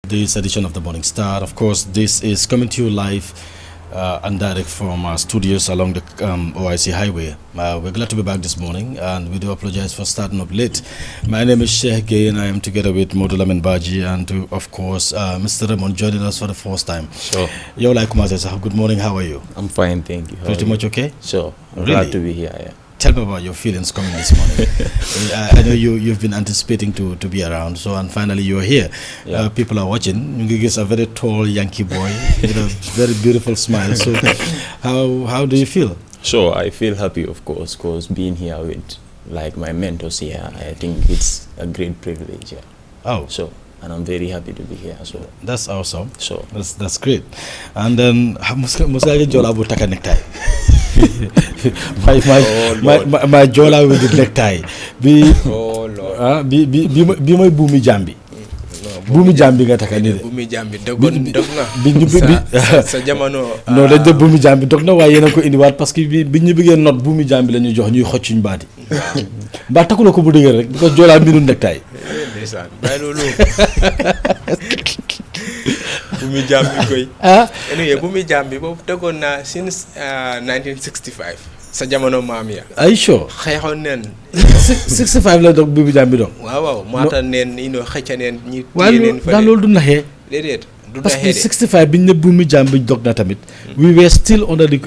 this edition of the Morning Star. Of course, this is coming to you live and direct from our studios along the OIC highway. We're glad to be back this morning, and we do apologize for starting up late. My name is Sheikh Gay, and I am together with Modulamin Baji and, of course, Mr. Raymond joining us for the first time. Sure. Yo, like good morning, how are you? I'm fine, thank you. Pretty much okay? Sure. I'm Really? glad to be here, yeah. Tell me about your feelings coming this morning. I know you've been anticipating to be around, so and finally you're here. Yeah. People are watching. You guys a very tall Yankee boy with a very beautiful smile. So how do you feel? Sure, I feel happy, of course, because being here with like my mentors here, I think it's a great privilege, yeah. Oh, So, and I'm very happy to be here, so, that's awesome. sure. That's great. And then Musa Jola will take a necktie. my Jola with the necktie. Oh Lord. Be my boomy jambi. Bumi jambi nga taka ni de. Bumi jambi dog na. Sa jamono. Non dañ de bumi jambi dog na waaye yéen a ko indiwaat parce que bi ñu bëggee not bumi jambi la ñu jox ñuy xocc ñu baati. Ba takula ko bu dëgër rek because Jola miinu necktie. Ndeysaan bay loolu. Bumi jambi koy. Anyway bumi jambi boobu tegoon na since 1965 sa jamono maam ya. Ay sure. Xeexoon neen. 65 la dog bumi jambi dog. waaw maata neen xëcca neen ñi waaye daal loolu du naxee. déedéet du parce que naxee de. 65 bi ñu ne buumi jambi dog na tamit. We were still under the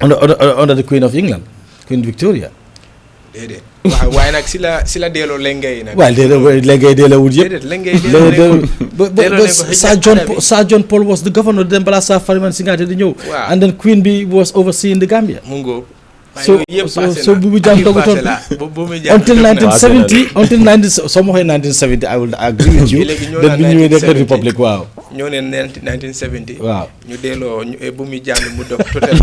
under the Queen of England, Queen Victoria. déedéet waaye nag si la delloo lengay nag. Well, léegi delloo wut yëpp. déedéet lengay delloo Sir John Paul was the governor then balaa Sir Fariman Singate di ñëw. Waaw. And then Queen bi was overseeing the Gambia. mu ngóob. So buumu jam dogutoon until 1970 until 90 soo ma waxee 1970 I will agree with you. Léegi ñoo then naan bi ñu ñëwee nekk 1970. république waaw. ñoo ne 1970. waaw. ñu delloo bu muy jàng mu dog total.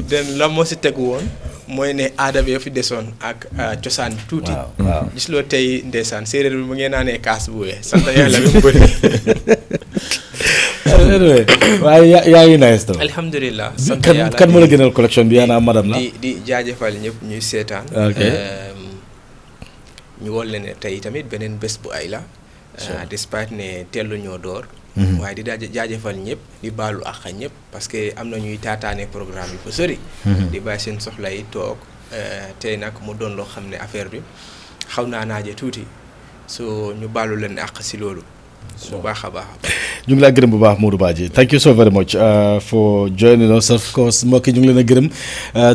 den la moo si tegu woon mooy ne aada bi fi desoon ak cosaan tuuti. waaw. gis loo tey ndeysaan séeréer bi mu ngeen naanee kaas bu weex sant yàlla bi mu bëri. anyway waaye yaa ngi nice though. alhamdulilah sant kan yàlla kan moo la gënal collection bi yaanaa madame la. di jaajëfal ñëpp ñuy seetaan. Ok. ñu wol leen ne tey tamit beneen bés bu ay la. despite ne teelu ñoo door. waaye di jaajëfal ñëpp di baalu àq ñëpp parce que am na ñuy taataane programme yi fa sori. di bàyyi seen soxla yi toog tey nag mu doon loo xam ne affaire bi xaw naa naaje tuuti so ñu baalu leen àq si loolu. bu baax a baax. ñu ngi laa gërëm bu baax Modou Badji thank you so very much for joining us of course mbokk yi ñu ngi leen a gërëm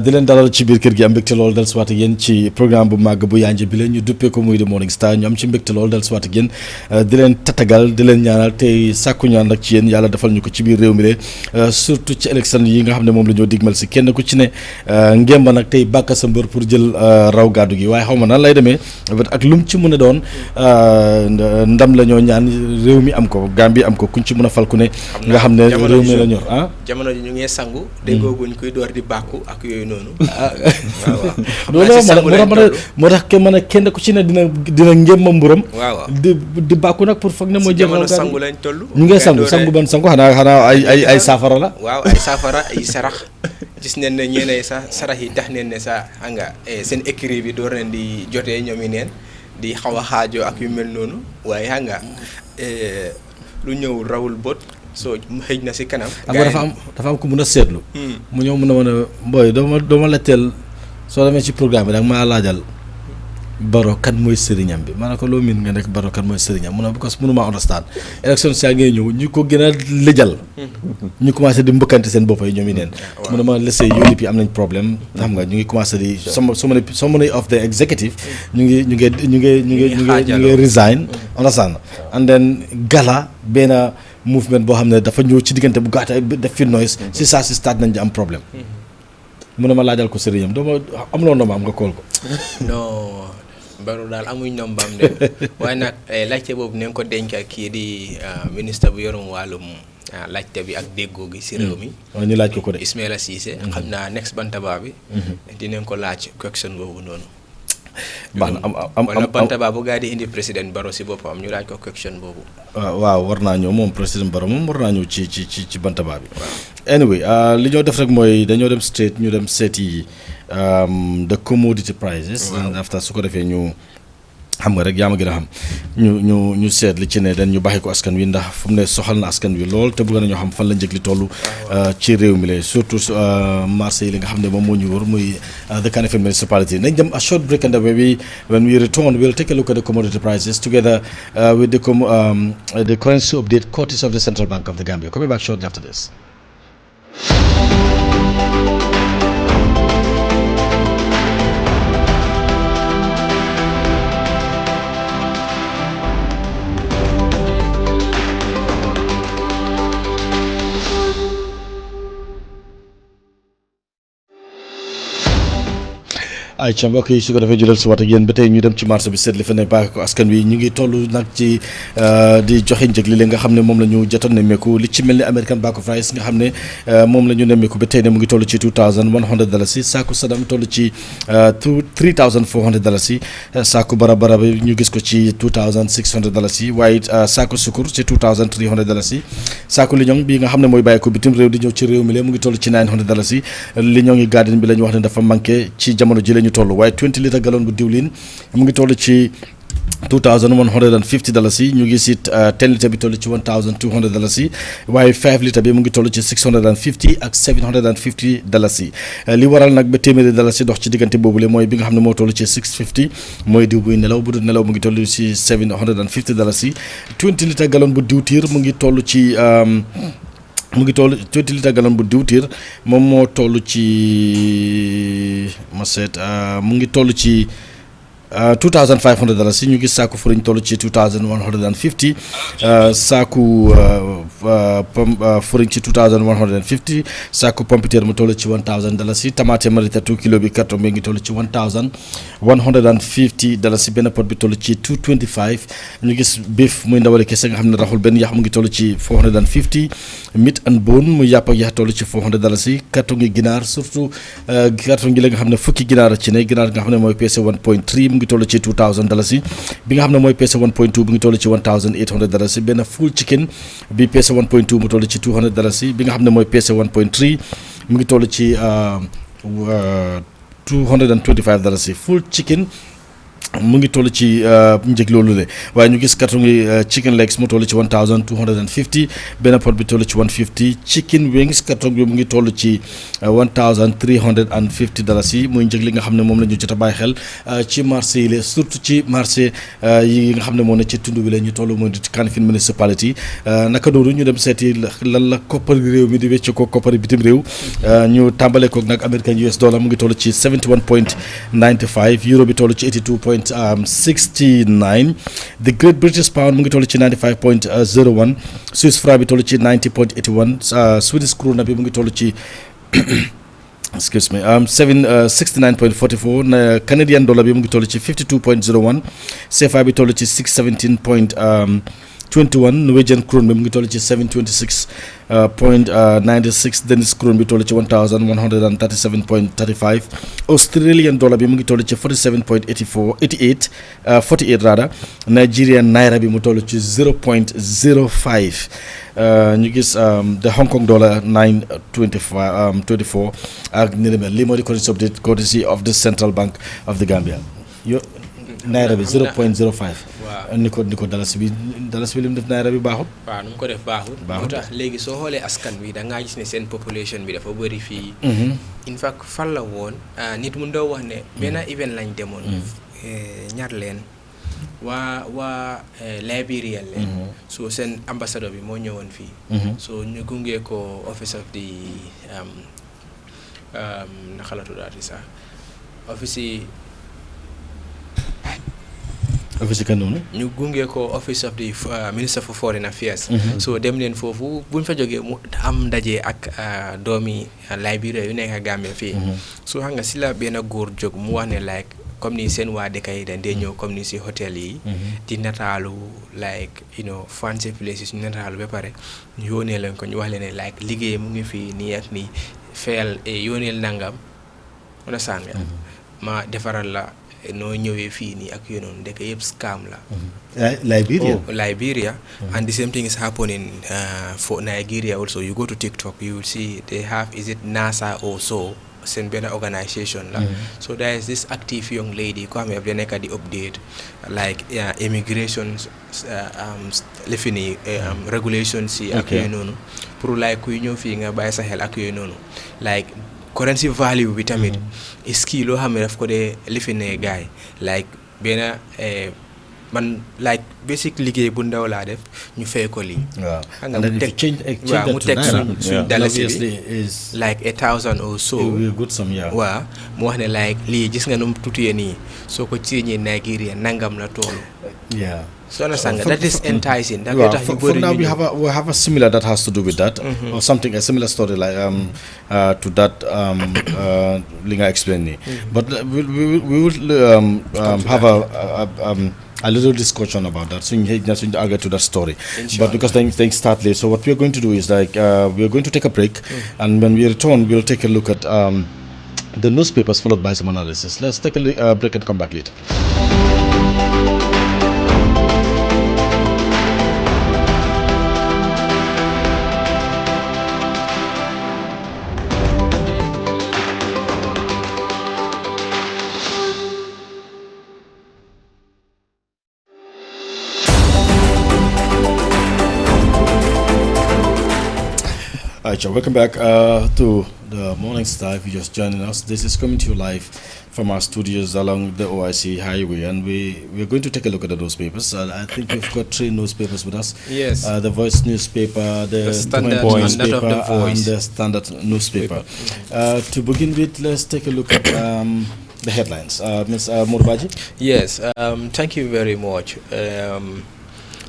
di leen dalal ci biir kër gi am mbégte loolu del siwaat ak yéen ci programme bu màgg bu yànj bi leen ñu duppee ko muy The Morning Star ñu am ci mbégte loolu del siwaat ak yéen di leen tatagal di leen ñaanal tey sàkku ñaan ak ci yéen yàlla defal ñu ko ci biir réew mi de surtout ci élection yi nga xam ne moom la ñoo digmal si kenn ku ci ne ngémba nag tey bàkka sa mbër pour jël raw gàddu gi waaye xaw ma nan lay demee ak lu mu ci mën a doon ndam la ñoo ñaan réew mi am ko Gambie am ko kuñ ci mën a fal ku ne nga xam ne réew mi la ñor jamono ji ñu ngi sangu déggooguñ kuy door di bàkku ak yooyu noonu. moo tax ke mën a kenn ku ci ne dina ngémma mburam waaw di bàkku nag pour foog ne moo jël jamono sangu lañ toll. ñu ngi sangu ban sangu xanaa ay saafara la. waaw ay saafara ay sarax gis nañ ne ñeenay sax sarax yi tax nañ ne sax xam nga seen écrit bi door nañ di jotee ñoom yi neen di xaw a xaajoo ak yu mel noonu waaye xam nga lu ñëw rawul bot soo xëj na si kanam. xam nga dafa am ku mun a seetlu. mu ñëw mun a mën a mbooy dama letteel soo demee ci programme bi nag maa laajal Barrow kan mooy sëriñam bi ma ne ko loo miin nga nekk Barrow kan mooy sëriñam mu ne because mënuma understand élection saa ngay ñëw ñu ko gën a lëjal ñu commencé di mbëkkante seen bopp yi ñoom yi neen mu ne ma laissé UDP yi am nañ problème xam nga ñu ngi commencé di so many of the executive ñu ngi resign understand and then gala benn movement boo xam ne dafa ñëw ci diggante bu gàtta def fi noise si saa si stade nañ di am problème mu ne ma laajal ko sëriñam doo ma amuloo ndomba am nga kool ko non Barrow daal amuñ nombaam de waaye nag laajte boobu nañ ko denc ak kii di ministre bu yorum wàllum laajte bi ak déggoo gi si réew mi. waaw ñu laaj ko de Ismaila Ceesay xam naa next bantaba bi dinañ ko laaj question boobu noonu. baax na wala bantaba bu gaa di indi président Barrow si boppam ñu laaj ko question boobu. waaw war naa ñëw moom président Barrow moom war naa ñëw ci bantaba bi. anyway li ñoo def rek mooy dañoo dem straight ñu dem seeti the commodity prices. and after su ko defee ñu xam nga rek yaa ma gën a xam ñu seet li ci ne dañ ñu bàyyi ko askan wi ndax fu mu ne soxal na askan wi lool te bëgg nañoo xam fan la njëg li toll ci réew mi la surtout marché yi li nga xam ne moom moo ñu wër muy the Kanifing municipality. nañ dem a short break and when we return we'll take a look at the commodity prices together with the currency update courtesy of the Central Bank of the Gambia. Coming back shortly after this. ay ca mbokk yi su ko defee jëlal si waat ak yéen ba tey ñu dem ci marché bi seet li fa ne baax ko askan wi ñu ngi toll nag ci di joxe njëg li nga xam ne moom la ñu jotoon nemmeeku li ci mel ni American Bako Fries nga xam ne moom la ñu nemmeeku ba tey ne mu ngi toll ci $2,100 saaku sadam toll ci $3,400 saaku barabara bi ñu gis ko ci $2,600 waaye saaku sukur ci $2,300 saaku liñoŋ bi nga xam ne mooy bàyyi ko bitim réew di ñëw ci réew mi la mu ngi toll ci $900 liñoŋ yi garden bi la ñu wax ne dafa manqué ci jamono ji ñu toll waaye 20 litre gallon bu diwlin mu ngi toll ci $2,150 ñu ngi si 10 litre bi toll ci $1,200 waaye 5 litre bi mu ngi toll ci $650 ak $750 li waral nag ba téeméeri dalasi dox ci diggante boobule mooy bi nga xam ne moo toll ci $650 mooy diw buy nelaw bu dul nelaw mu ngi toll ci $750 20 litre gallon bu diwtiir mu ngi toll ci 20 litre gallon bu diwtiir moom moo toll ci ma seet mu ngi toll ci $2,500 ñu gis saaku furiñ toll ci $2,150 saaku furiñ ci $2,150 saaku pompiteer mu toll ci $1,000 tamaate marita 2 kilo bi carton bi ngi toll ci $1,150 benn pot bi toll ci $225 ñu gis beef muy ndawale kese nga xam ne raxul benn yax mu ngi toll ci $450 meat and bone muy yàpp ak yax toll ci $400 carton gi ginaar surtout carton gi la nga xam ne fukki ginaar ci ne ginaar nga xam ne mooy peese 1.3 mu ngi toll ci $2,000 bi nga xam ne mooy peese 1.2 mu ngi toll ci $1,800 benn full chicken bi peese 1.2 mu toll ci $200 bi nga xam ne mooy peese 1.3 mu ngi toll ci $225 full chicken mu ngi toll ci njëg loolu le waaye ñu gis carton yi chicken legs mu toll ci $1,250 benn pot bi toll ci $150 chicken wings carton bi mu ngi toll ci $1,350 muy njëg li nga xam ne moom la ñu jot a bàyyi xel ci marché yi la surtout ci marché yi nga xam ne moo ne ci tund bi la ñu toll mooy ci Kanifing municipality naka noonu ñu dem seeti lan la koppar réew mi di wecce ko koppar bitim réew ñu tàmbale ko nag American US dollar mu ngi toll ci 71.95 euro bi toll ci 82.69 the Great British Pound mu ngi toll ci 95.01 Swiss franc bi toll ci 90.81 Swedish krona bi mu ngi toll ci excuse me 69.44 Canadian dollar bi mu ngi toll ci 52.01 CFA bi toll ci 617.21 Norwegian krone bi mu ngi toll ci 726.96 Danish krone bi toll ci 1137.35 Australian dollar bi mu ngi toll ci 47.48 rather Nigerian naira bi mu toll ci 0.05 ñu gis the Hong Kong dollar 9.24 ak ni mel lii moo di currency update courtesy of the Central Bank of the Gambia naira bi 0.05 waaw ni ko dalasi bi li mu def naira bi baaxut waaw nu mu ko def baaxut moo tax léegi soo xoolee askan bi da ngaa gis ne seen population bi dafa bëri fii in fact fan la woon nit mu ndaw wax ne benn event lañ demoon ñaar leen waa Liberia leen so seen ambassadeur bi moo ñëwoon fii so ñu gungee ko office of the naka la tuddaati sax office kan noonu ñu gunge ko office of the Minister for Foreign Affairs so dem leen foofu buñ fa jógee mu am ndaje ak doomi Liberia yu nekk Gambia fii so xam nga si la benn góor jóg mu wax ne like comme ni seen waa dëkk yi dañ dee ñëw comme ni si hôtel yi di nataalu like fancy places ñu nataalu ba pare ñu yónnee leen ko ñu wax leen ne like liggéey mu ngi fii nii ak nii fayal yónneel nangam understand nga ma defaral la noo ñëwee fii nii ak noonu ndeke yëpp scam la. Liberia. And the same thing is happening for Nigeria also. You go to TikTok, you will see they have, is it NASA or so? seen benn organisation la. So there is this active young lady ko xam ne daf nekk di update like immigration lifi nii regulations yi ak yooyu noonu pour like kuy ñëw fii nga bàyyi sa xel ak yooyu noonu like currency value bi tamit is kii loo xam ne daf ko dee lifi ne gaay like benn man like basic liggéey bu ndaw laa def ñu fay ko lii. waaw nga mu teg suñ dalasi bi like 1,000 or so. waaw mu wax ne like lii gis nga nu mu tutuyee nii soo ko ceeñee Nigeria nangam la toolu. So that is enticing. For now, we have a similar that has to do with that, or something a similar story like to that Linga explained. But we will have a little discussion about that. So you just get to that story. But because things start late, so what we are going to do is like we are going to take a break, and when we return, we'll take a look at the newspapers followed by some analysis. Let's take a break and come back later. Welcome back to the Morning Star. If you're just joining us, this is coming to you live from our studios along the OIC Highway, and we're going to take a look at the newspapers. I think we've got 3 newspapers with us. Yes. The Voice newspaper, the Standard newspaper, and the Standard newspaper. To begin with, let's take a look at the headlines. Ms. Murbaji? Yes. Thank you very much.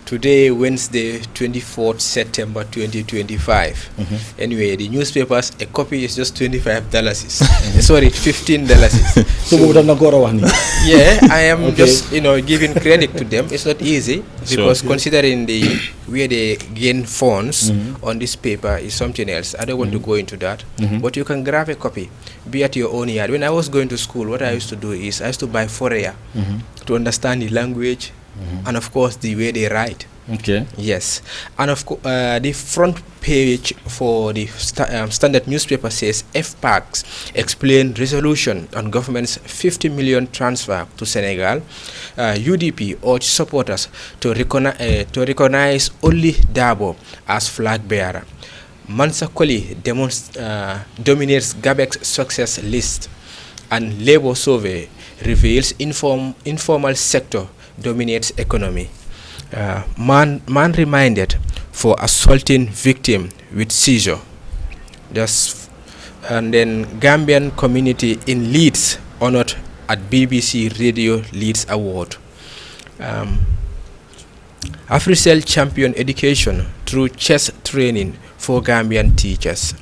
Today, Wednesday, 24th September 2025. Anyway, the newspapers, a copy is just $25. Sorry, $15. Yeah, I am just giving credit to them. It's not easy because considering the where they gain funds on this paper is something else. I don't want to go into that. But you can grab a copy, be at your own yard. When I was going to school, what I used to do is I used to buy Fourier to understand the language. And of course the way they write. Okay. Yes, and of course the front page for the Standard newspaper says FPACs explain resolution on government's 50 million transfer to Senegal. UDP urge supporters to recognize only Dabo as flag bearer. Mansa Koli dominates Gabek's success list, and Labour survey reveals informal sector dominates economy. Man reminded for assaulting victim with seizure. And then Gambian community in Leeds honored at BBC Radio Leeds Award. AfriCell champion education through chess training for Gambian teachers.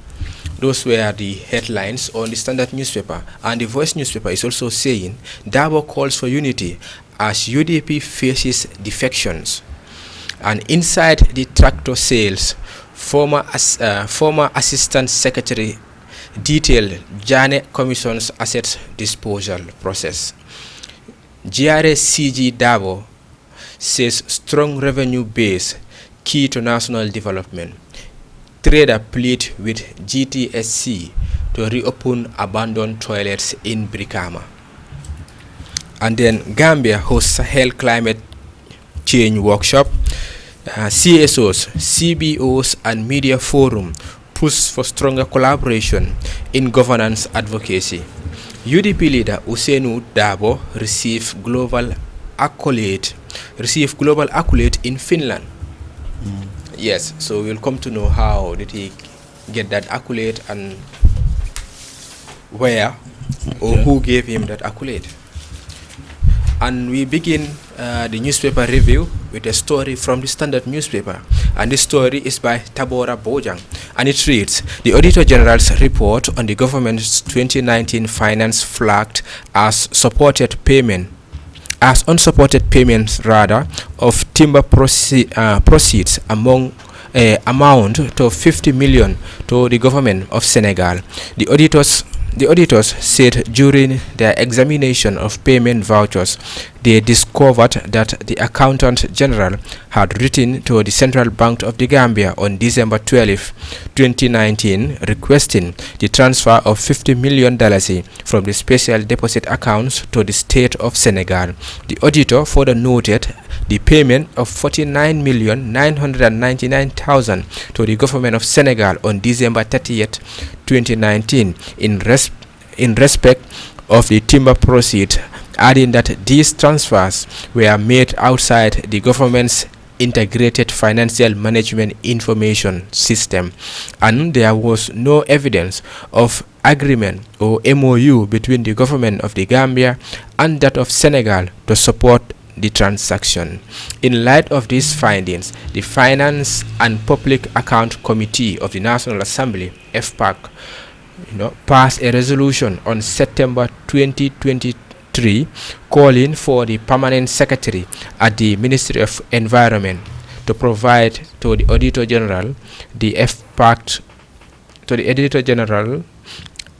Those were the headlines on the Standard newspaper. And the Voice newspaper is also saying Dabo calls for unity as UDP faces defections. And inside the tractor sales, former Assistant Secretary detailed Janet Commission's assets disposal process. GRSCG Dabo says strong revenue base key to national development. Trader plead with GTSC to reopen abandoned toilets in Brikama. And then Gambia hosts Sahel Climate Change Workshop. CSOs, CBOs and Media Forum push for stronger collaboration in governance advocacy. UDP leader Usainu Dabo received global accolade in Finland. Yes, so we'll come to know how did he get that accolade and where or who gave him that accolade. And we begin the newspaper review with a story from the Standard newspaper. And this story is by Tabora Bojang. And it reads, the Auditor General's report on the government's 2019 finance flagged as unsupported payments of timber proceeds amount to 50 million to the government of Senegal. The auditors said during their examination of payment vouchers they discovered that the Accountant General had written to the Central Bank of the Gambia on December 12, 2019, requesting the transfer of $50 million from the special deposit accounts to the state of Senegal. The auditor further noted the payment of $49,999,000 to the government of Senegal on December 30th, 2019, in respect of the timber proceeds, adding that these transfers were made outside the government's integrated financial management information system, and there was no evidence of agreement or MOU between the government of the Gambia and that of Senegal to support the transaction. In light of these findings, the Finance and Public Account Committee of the National Assembly, FPAC, passed a resolution on September 2023 calling for the permanent secretary at the Ministry of Environment to provide to the Auditor General, the FPAC, to the Editor General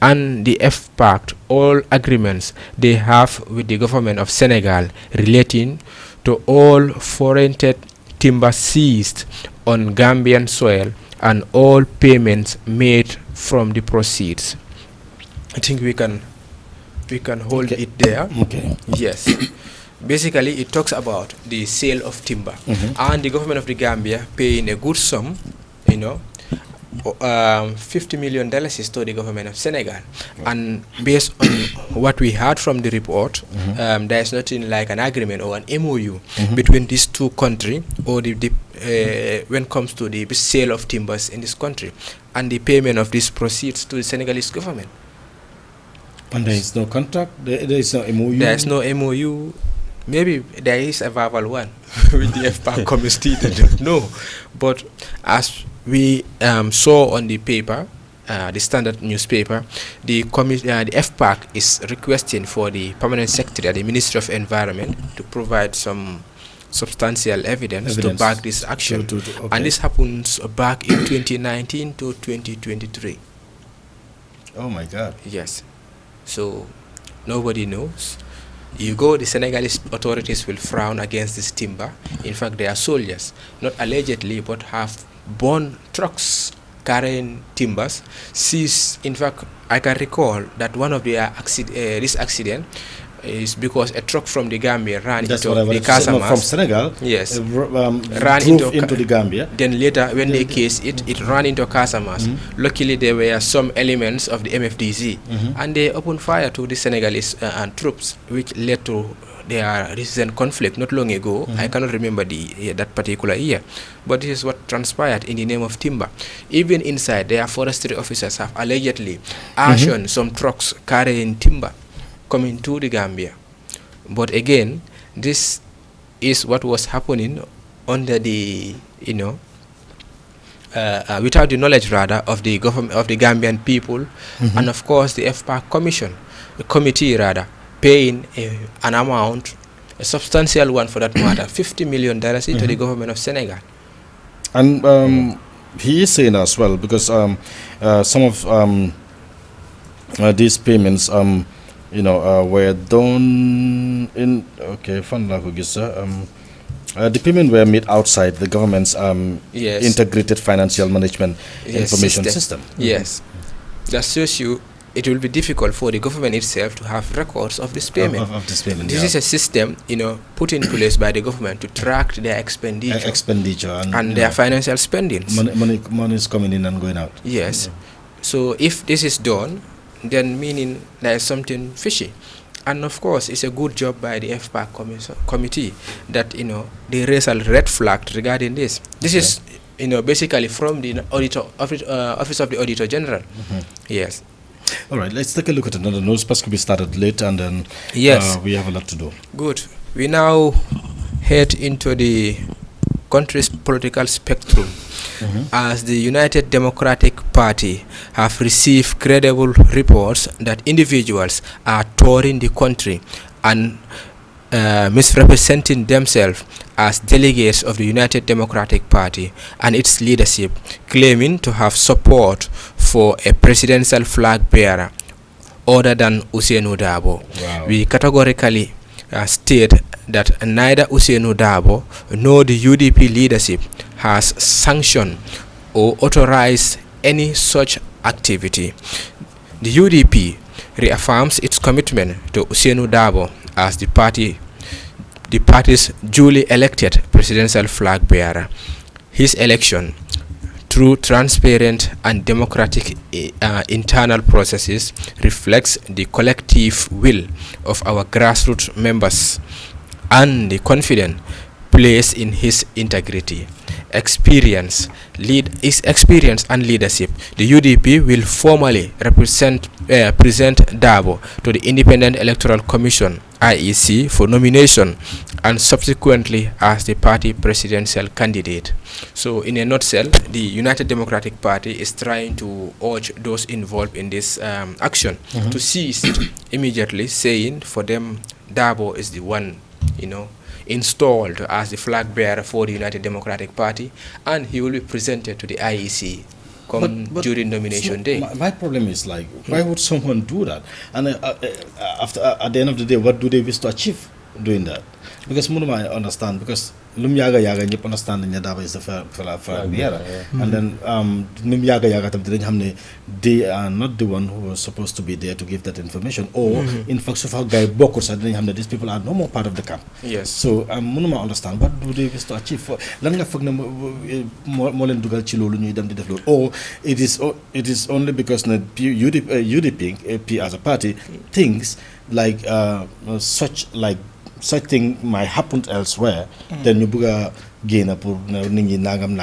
and the FPAC all agreements they have with the government of Senegal relating to all foreign timber seized on Gambian soil and all payments made from the proceeds. I think we can hold it there. Okay. Yes. Basically, it talks about the sale of timber and the government of the Gambia paying a good sum, $50 million to the government of Senegal. And based on what we heard from the report, there is nothing like an agreement or an MOU between these two countries or when it comes to the sale of timbers in this country and the payment of these proceeds to the Senegalese government. And there is no contract? There is no MOU? There is no MOU. Maybe there is a verbal one with the FPAC committee. I don't know. But as we saw on the paper, the Standard newspaper, the FPAC is requesting for the permanent secretary at the Ministry of Environment to provide some substantial evidence to back this action. Okay. And this happens back in 2019 to 2023. Oh my God. Yes. So nobody knows. You go, the Senegalese authorities will frown against this timber. In fact, they are soldiers, not allegedly, but have borne trucks carrying timbers. In fact, I can recall that one of their this accident is because a truck from the Gambia ran into the Casamas. From Senegal? Yes. Ran into the Gambia. Then later, when they cased it, it ran into Casamas. Luckily, there were some elements of the MFDC, and they opened fire to the Senegalese troops, which led to their recent conflict not long ago. I cannot remember that particular year, but this is what transpired in the name of timber. Even inside, their forestry officers have allegedly auctioned some trucks carrying timber coming to the Gambia. But again, this is what was happening under the without the knowledge rather of the government of the Gambian people, and of course the FPAC committee paying an amount, a substantial one for that matter, $50 million to the government of Senegal. And he is saying as well, because some of these payments were done in the payment were made outside the government's integrated financial management information system. Yes, that shows you it will be difficult for the government itself to have records of this payment. This is a system, put in place by the government to track their expenditure and their financial spendings. Money is coming in and going out. Yes. So if this is done, then meaning there is something fishy. And of course, it's a good job by the FPAC committee that, they raise a red flag regarding this. This is, basically from the Office of the Auditor General. Yes. All right, let's take a look at another news. Because we started late and then we have a lot to do. Good. We now head into the country's political spectrum as the United Democratic Party have received credible reports that individuals are touring the country and misrepresenting themselves as delegates of the United Democratic Party and its leadership, claiming to have support for a presidential flag bearer other than Ousainou Darboe. Wow. We categorically state that neither Ousainou Darboe nor the UDP leadership has sanctioned or authorized any such activity. The UDP reaffirms its commitment to Ousainou Darboe as the party's duly elected presidential flag bearer. His election, through transparent and democratic internal processes, reflects the collective will of our grassroots members and the confidence placed in his integrity, experience and leadership. The UDP will formally present Darboe to the Independent Electoral Commission (IEC) for nomination and subsequently as the party presidential candidate. So in a nutshell, the United Democratic Party is trying to urge those involved in this action to cease immediately, saying for them Darboe is the one, installed as the flag bearer for the United Democratic Party, and he will be presented to the IEC during nomination day. My problem is why would someone do that? And after at the end of the day, what do they wish to achieve doing that? Because I understand, because lum yaga ñep understand that Darboe is the flag bearer, and then lum yaga tam dinañ xamné they are not the one who was supposed to be there to give that information, or in fact so far guy bokkul sax dinañ xamné these people are no more part of the camp. Yes. So mënuma understand what do they wish to achieve for lan nga fogg na mo len dugal ci lolu ñuy dem di def lolu, or it is only because the UDP as a party thinks such thing might happen elsewhere, then you buga gain pour ningi nangam.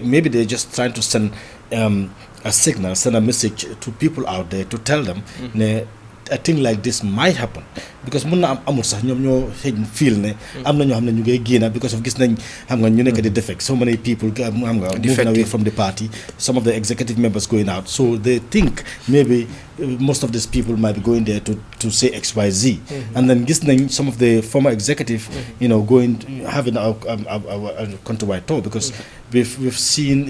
Maybe they're just trying to send a signal, send a message to people out there to tell them a thing like this might happen, because mun na amul sax ñom ñoo feel ne am na ñoo xamne ñu ngay génna because of gis nañ xam nga ñu nekk di defect, so many people xam nga moving away from the party, some of the executive members going out, so they think maybe most of these people might be going there to say XYZ, and then gis nañ some of the former executive going having a countrywide tour, because we've seen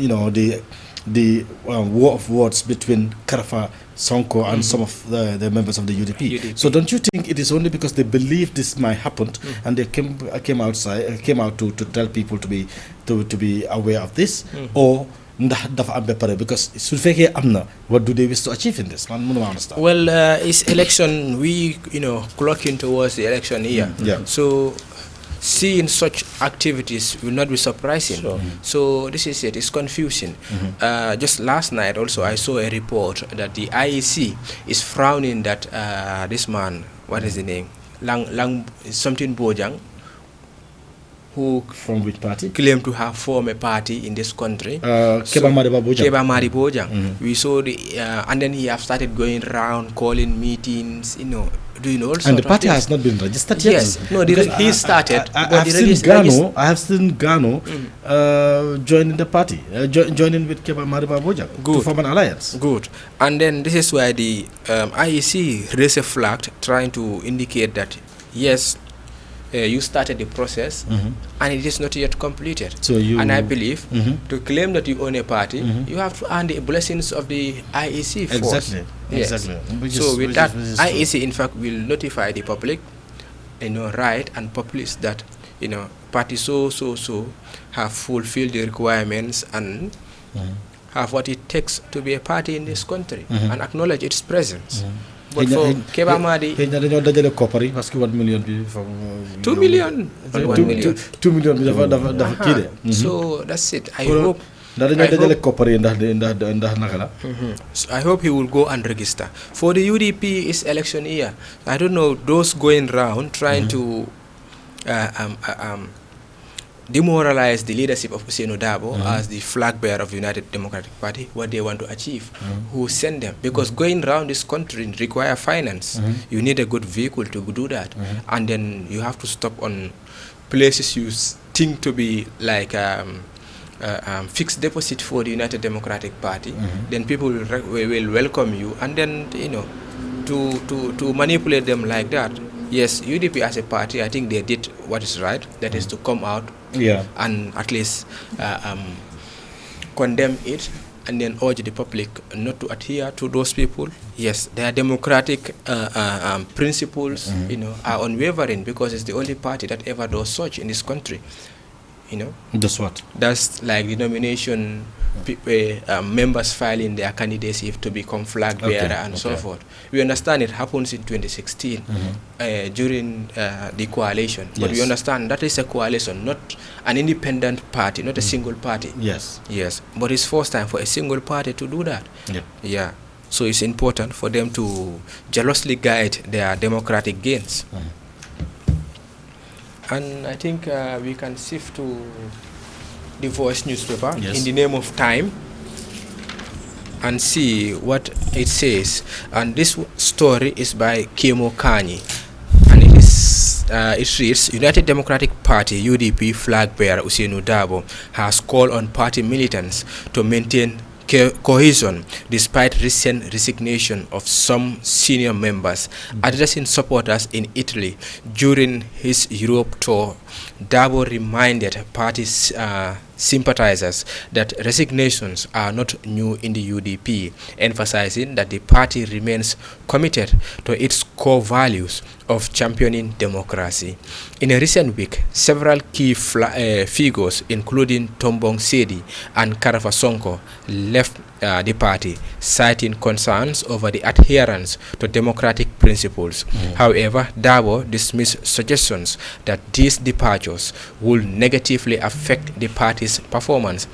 the war of words between Karafa Sonko and some of the members of the UDP. So don't you think it is only because they believe this might happen and they came out to tell people to be aware of this, or because what do they wish to achieve in this? Well, it's election. We clocking towards the election year. So seeing such activities will not be surprising. Sure. So this is it. It's confusing. Just last night also I saw a report that the IEC is frowning that this man, what is the name? Lang something Bojang, who from which party claimed to have formed a party in this country. Keba Madi Bojang. We saw and then he have started going around calling meetings, doing all sorts of things. And the party has not been registered yet. Yes, no, he started. I have seen Gano joining the party, joining with Keba Mariba Bojang to form an alliance. Good. And then this is why the IEC raised a flag trying to indicate that yes, you started the process and it is not yet completed. And I believe to claim that you own a party, you have to earn the blessings of the IEC first. Exactly. So with that, IEC in fact will notify the public, right, and publish that party so have fulfilled the requirements and have what it takes to be a party in this country and acknowledge its presence. But for Keba Madi, 1 million 2 million. 2 million. So that's it. I hope he will go and register. For the UDP, it's election year. I don't know, those going around trying to demoralize the leadership of Ousainou Darboe as the flag bearer of the United Democratic Party, what they want to achieve, who send them, because going around this country require finance. You need a good vehicle to do that, and then you have to stop on places you think to be like fixed deposit for the United Democratic Party. Then people will welcome you, and then to manipulate them like that. Yes, UDP as a party, I think they did what is right, that is to come out and at least condemn it and then urge the public not to adhere to those people. Yes, their democratic principles, are unwavering, because it's the only party that ever does such in this country. That's what? That's like the nomination, members filing their candidacy to become flag bearer and so forth. We understand it happens in 2016 during the coalition, but we understand that is a coalition, not an independent party, not a single party. Yes. But it's first time for a single party to do that. Yeah. So it's important for them to jealously guide their democratic gains. And I think we can shift to the Voice newspaper in the name of time and see what it says. And this story is by Kemo Kani, and it reads: United Democratic Party (UDP) flag bearer Ousainou Darboe has called on party militants to maintain cohesion despite recent resignation of some senior members. Addressing supporters in Italy during his Europe tour, Darboe reminded party sympathizers that resignations are not new in the UDP, emphasizing that the party remains committed to its core values of championing democracy. In a recent week, several key figures, including Tombong Sedi and Karafa Sonko, left the party, citing concerns over the adherence to democratic principles. However, Darboe dismissed suggestions that these departures will negatively affect the party's performance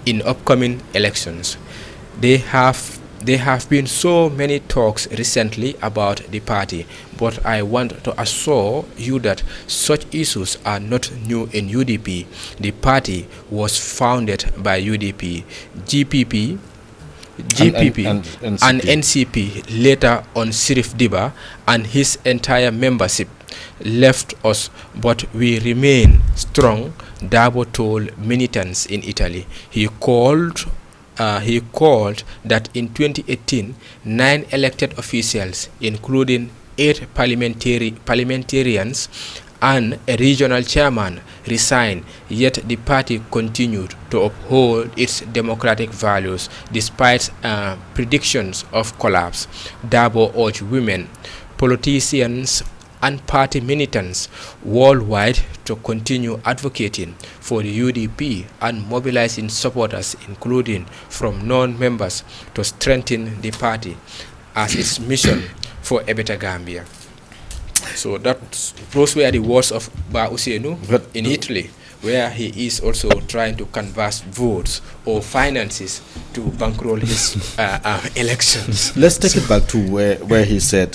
in upcoming elections. There have been so many talks recently about the party, but I want to assure you that such issues are not new in UDP. The party was founded by UDP, GPP, and NCP, later on Sirif Diba and his entire membership left us, but we remain strong, Darboe told militants in Italy. He called that in 2018, 9 elected officials, including 8 parliamentarians and a regional chairman, resigned, yet the party continued to uphold its democratic values despite predictions of collapse. Darboe urged women, politicians, and party militants worldwide to continue advocating for the UDP and mobilizing supporters, including from non-members, to strengthen the party as its mission for a better Gambia. So those were the words of Ba Ousainou in Italy, where he is also trying to canvass votes or finances to bankroll his elections. Let's take it back to where he said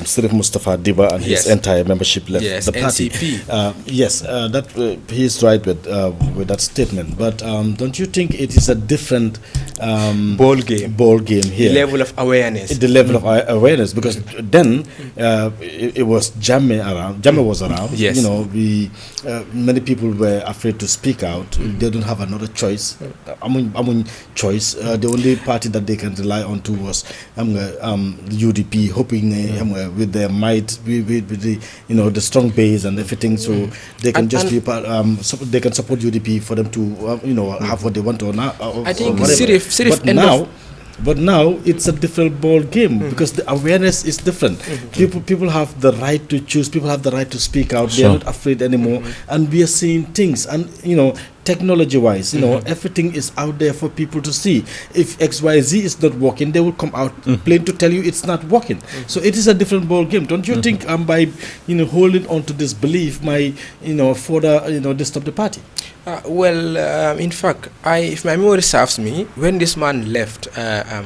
Sirif Mustafa Diba and his entire membership left the party. NCP. That he is right with that statement. But don't you think it is a different ball game here? The level of awareness. The level of awareness, because then it was Jammeh around. Jammeh was around. Yes. You know, many people were afraid to speak out. They don't have another choice. Choice. The only party that they can rely on to was UDP, hoping with their might, with the the strong base and everything, so they can just be part. They can support UDP for them to have what they want or not. I think Sirif But now it's a different ball game because the awareness is different. People have the right to choose. People have the right to speak out. They are not afraid anymore, and we are seeing things. And technology-wise, everything is out there for people to see. If XYZ is not working, they will come out plain to tell you it's not working. So it is a different ball game. Don't you think by holding on to this belief might further disturb the party? In fact, if my memory serves me, when this man left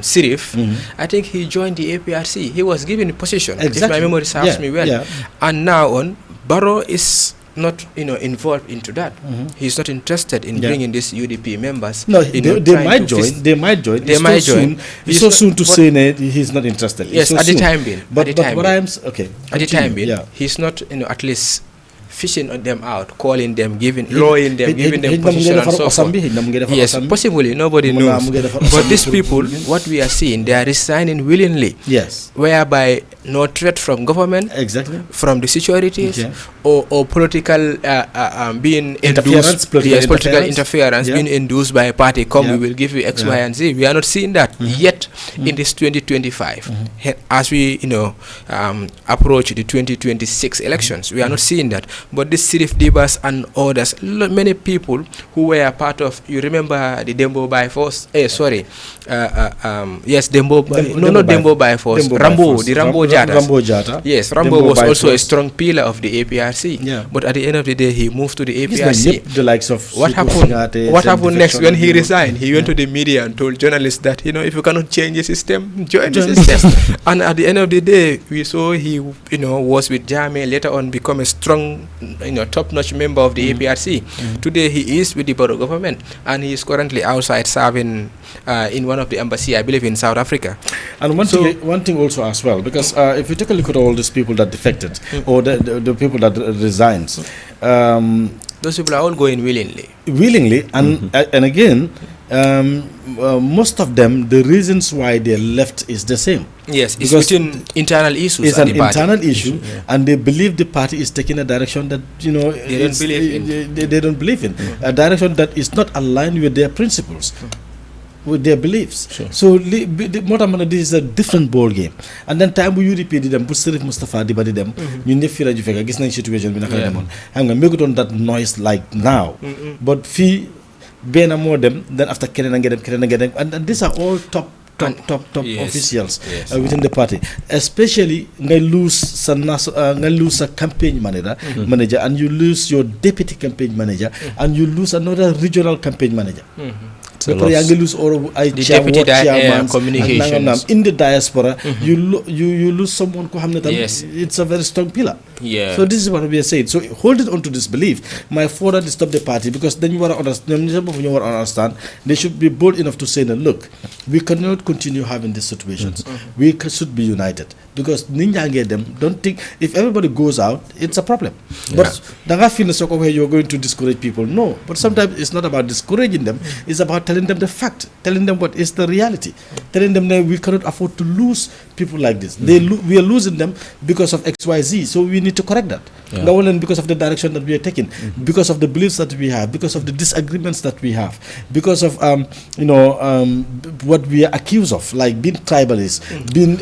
Sirif, I think he joined the APRC. He was given a position, if my memory serves me well. Yeah. And now on, Barrow is not involved into that. He's not interested in bringing these UDP members. No, they might join. They might join. It's so soon to say that he's not interested. Yes, at the time being. But what I'm okay. At the time being, he's not at least fishing them out, calling them, giving them position and so forth. Yes, possibly, nobody knows. But these people, what we are seeing, they are resigning willingly. Yes. Whereby no threat from government, exactly, from the securities, or political being interference, induced, political interference being induced by a party. We will give you X, Y, and Z. We are not seeing that yet in this 2025. As we, approach the 2026 elections, we are not seeing that. But this Sirif Dibas and others, many people who were part of, you remember the Dembo by Force? Yes, Dembo. Not Dembo by Force. Rambo Jata. Yes, Rambo was also a strong pillar of the APRC. But at the end of the day, he moved to the APRC. The likes of what happened next when he resigned? He went to the media and told journalists that, if you cannot change the system, join the system. And at the end of the day, we saw he, was with Jammeh, later on become a strong, top-notch member of the APRC. Today he is with the Barrow government, and he is currently outside serving in one of the embassy, I believe, in South Africa. And one thing also as well, because if you take a look at all these people that defected, or the people that resigns, those people are all going willingly, and again, most of them, the reasons why they left is the same. Yes, it's within internal issues. It's an internal issue, and they believe the party is taking a direction that they don't believe in. A direction that is not aligned with their principles. With their beliefs. So this is a different ball game. And then time we UDP them, put Sirif Mustafa Diba them, you never feel like you figure situation I'm gonna make it on that noise like now. But fee Bena more them, then after Kenen and get them, and these are all top officials within the party. Especially they lose a campaign manager, and you lose your deputy campaign manager, and you lose another regional campaign manager. The deputy communications in the diaspora, you lose someone who it's a very strong pillar. So this is what we are saying. So holding on to this belief, my father disturbed the party, because then you want to understand, they should be bold enough to say that, look, we cannot continue having these situations. We should be united, because don't think if everybody goes out, it's a problem. But you're going to discourage people. No, but sometimes it's not about discouraging them, it's about telling them the fact, telling them what is the reality, telling them that we cannot afford to lose people like this. We are losing them because of XYZ, so we need to correct that. Because of the direction that we are taking, because of the beliefs that we have, because of the disagreements that we have, because of what we are accused of, like being tribalist, being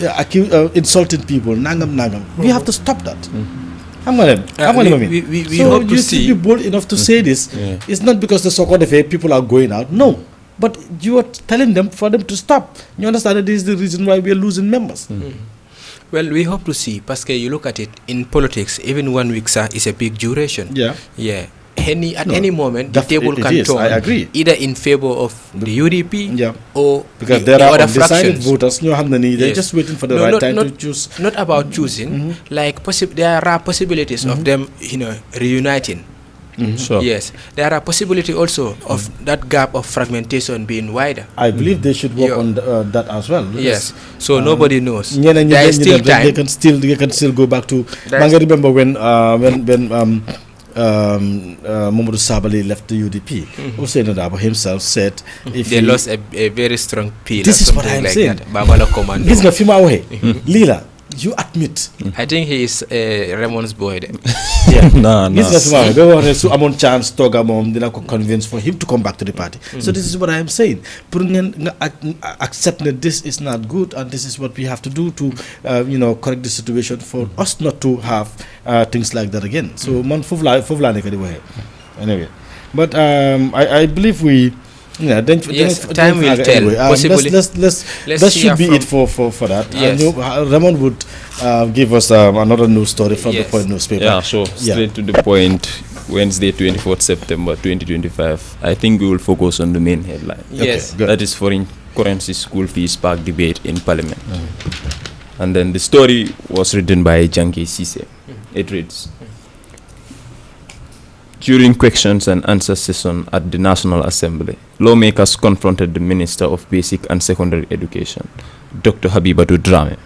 insulting people, nangam. We have to stop that. We hope to see. Should be bold enough to say this. It's not because the so-called people are going out. No. But you are telling them for them to stop. You understand that this is the reason why we are losing members. Well, we hope to see, because you look at it in politics, even 1 week, sir, is a big duration. At any moment, the table can turn. I agree. Either in favor of the UDP or because there are undecided voters. They're just waiting for the right time to choose. Not about choosing. Like there are possibilities of them, reuniting. Yes, there are possibility also of that gap of fragmentation being wider. I believe they should work on that as well. Yes, so nobody knows. There is still time. They can still go back to. I remember when Mamadou Sabali left the UDP. Hussein Dabo himself said, if they lost a very strong pillar. This is what I am saying. Babala Commando. This is Lila. You admit. I think he is Ramon's boy then. I'm on chance to convince for him to come back to the party. So this is what I am saying. Accept that this is not good, and this is what we have to do to correct the situation for us not to have things like that again. So anyway, but I believe we. Time will tell. That should be it for that. Yes. Ramon would give us another news story from the Point newspaper. Straight to the point. Wednesday, 24th September 2025. I think we will focus on the main headline. Yes. That is foreign currency school fees spark debate in Parliament. And then the story was written by Janke Sise. It reads: during questions and answer session at the National Assembly, lawmakers confronted the Minister of Basic and Secondary Education, Dr. Habibatu Drame,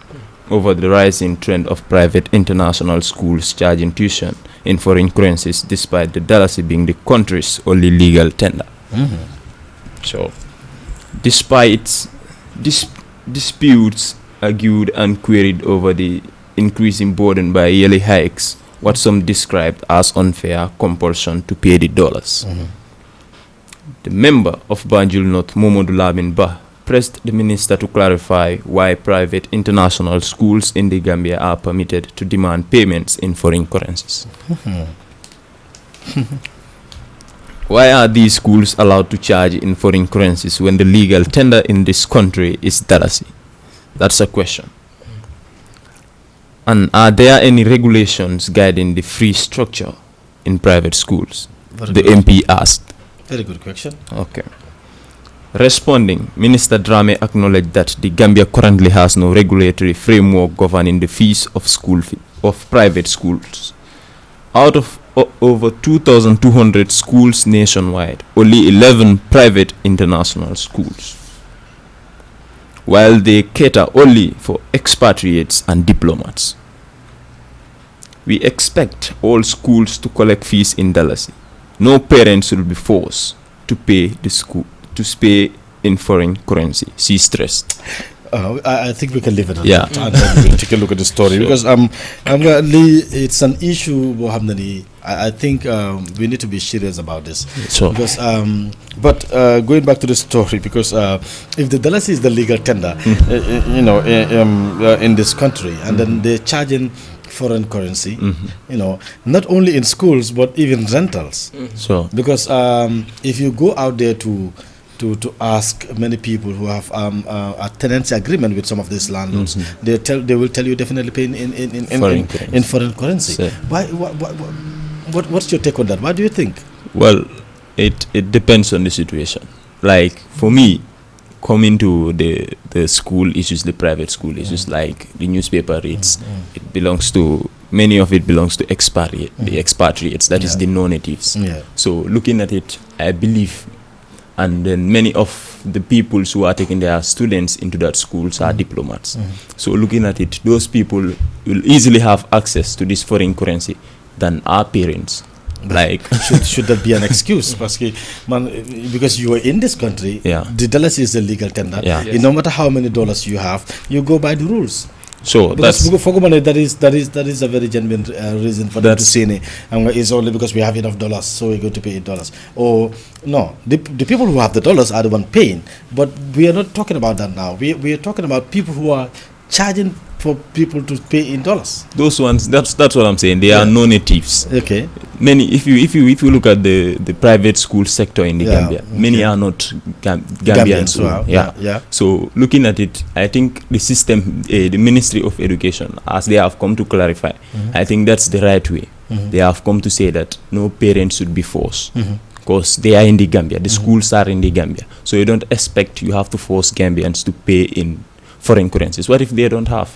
over the rising trend of private international schools charging tuition in foreign currencies, despite the Dalasi being the country's only legal tender. So, despite disputes argued and queried over the increasing burden by yearly hikes, what some described as unfair compulsion to pay the dollars. The member of Banjul North, Momodu Lamin Bah, pressed the minister to clarify why private international schools in the Gambia are permitted to demand payments in foreign currencies. Why are these schools allowed to charge in foreign currencies when the legal tender in this country is Dalasi? That's a question. And are there any regulations guiding the free structure in private schools? The MP asked. Very good question. Okay. Responding, Minister Drame acknowledged that the Gambia currently has no regulatory framework governing the fees of private schools. Out of over 2,200 schools nationwide, only 11 private international schools, while they cater only for expatriates and diplomats. We expect all schools to collect fees in Dalasi. No parents will be forced to pay the school pay in foreign currency, she stressed. I think we can leave it at Yeah. that, and then we'll take a look at the story, because it's an issue. I think we need to be serious about this. So, Because, but going back to the story, because if the Dalasi is the legal tender, in this country, and then they're charging foreign currency, not only in schools but even rentals. so Because if you go out there to ask many people who have a tenancy agreement with some of these landlords, they will tell you definitely pay in foreign currency. So, What's your take on that? What do you think? well, it depends on the situation. Like for me, coming to the school issues, the private school issues, like the newspaper rates, it belongs to, many of it belongs to the expatriates, that is the non-natives. Yeah. So looking at it, I believe, and then many of the people who are taking their students into that schools are diplomats. So looking at it, those people will easily have access to this foreign currency than our parents. Like should that be an excuse? Because you are in this country, Yeah. the Dalasi is a legal tender. Yeah. Yes. No matter how many dollars you have, you go by the rules. so Because that's that is a very genuine reason for them to That's- say it's only because we have enough dollars, so we're going to pay in dollars. Or no, the people who have the dollars are the one paying. But we are not talking about that now. We are talking about people who are charging for people to pay in dollars. those ones. That's what I'm saying. They are Yeah. non-natives. Okay. Many, if you look at the private school sector in the Yeah, Gambia, many okay. are not Gambians. Gambians, wow. Yeah. Yeah. So looking at it, I think the system, the Ministry of Education, as they have come to clarify, I think that's the right way. They have come to say that no parents should be forced, because they are in the Gambia. The schools are in the Gambia, so you don't expect you have to force Gambians to pay in foreign currencies. What if they don't have?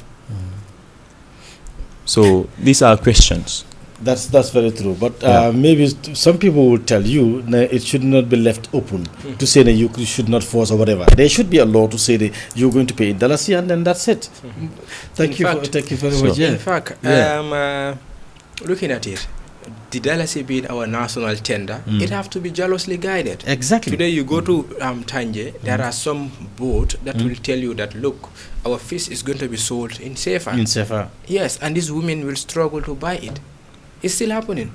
So these are questions. That's very true. But Yeah. maybe some people will tell you it should not be left open to say that you should not force or whatever. There should be a law to say that you're going to pay in Dalasi, and then that's it. Thank you very much. Yeah. In fact, looking at it, the Dalasi being our national tender, it have to be jealously guided. Exactly. Today you go to Tanje, there are some boat that will tell you that, look, our fish is going to be sold in Sefa. In Sefa. Yes, and these women will struggle to buy it. It's still happening.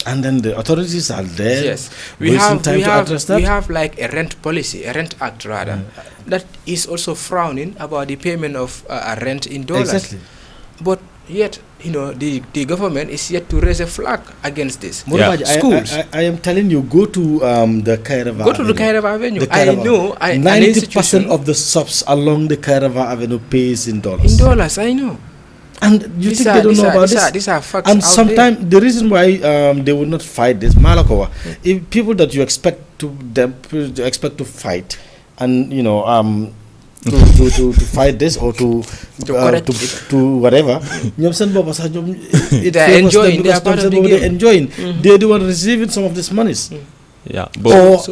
And then the authorities are there. Yes, we have like a rent policy, a rent act rather, that is also frowning about the payment of a rent in dollars. Exactly. But yet, the government is yet to raise a flag against this. Moreover, Schools. I am telling you, go to the Kairava Go to the Kairava Avenue. I know. 90% of the shops along the Kairava Avenue pays in dollars. In dollars, I know. And you think they don't know about this? These are facts. And out sometimes the reason why they will not fight this, Malakowa, if people that you expect to fight, and to fight this or to correct it. to whatever, They're enjoying. They are part of the game. They're enjoying. They're the one receiving some of these monies. Yeah, Or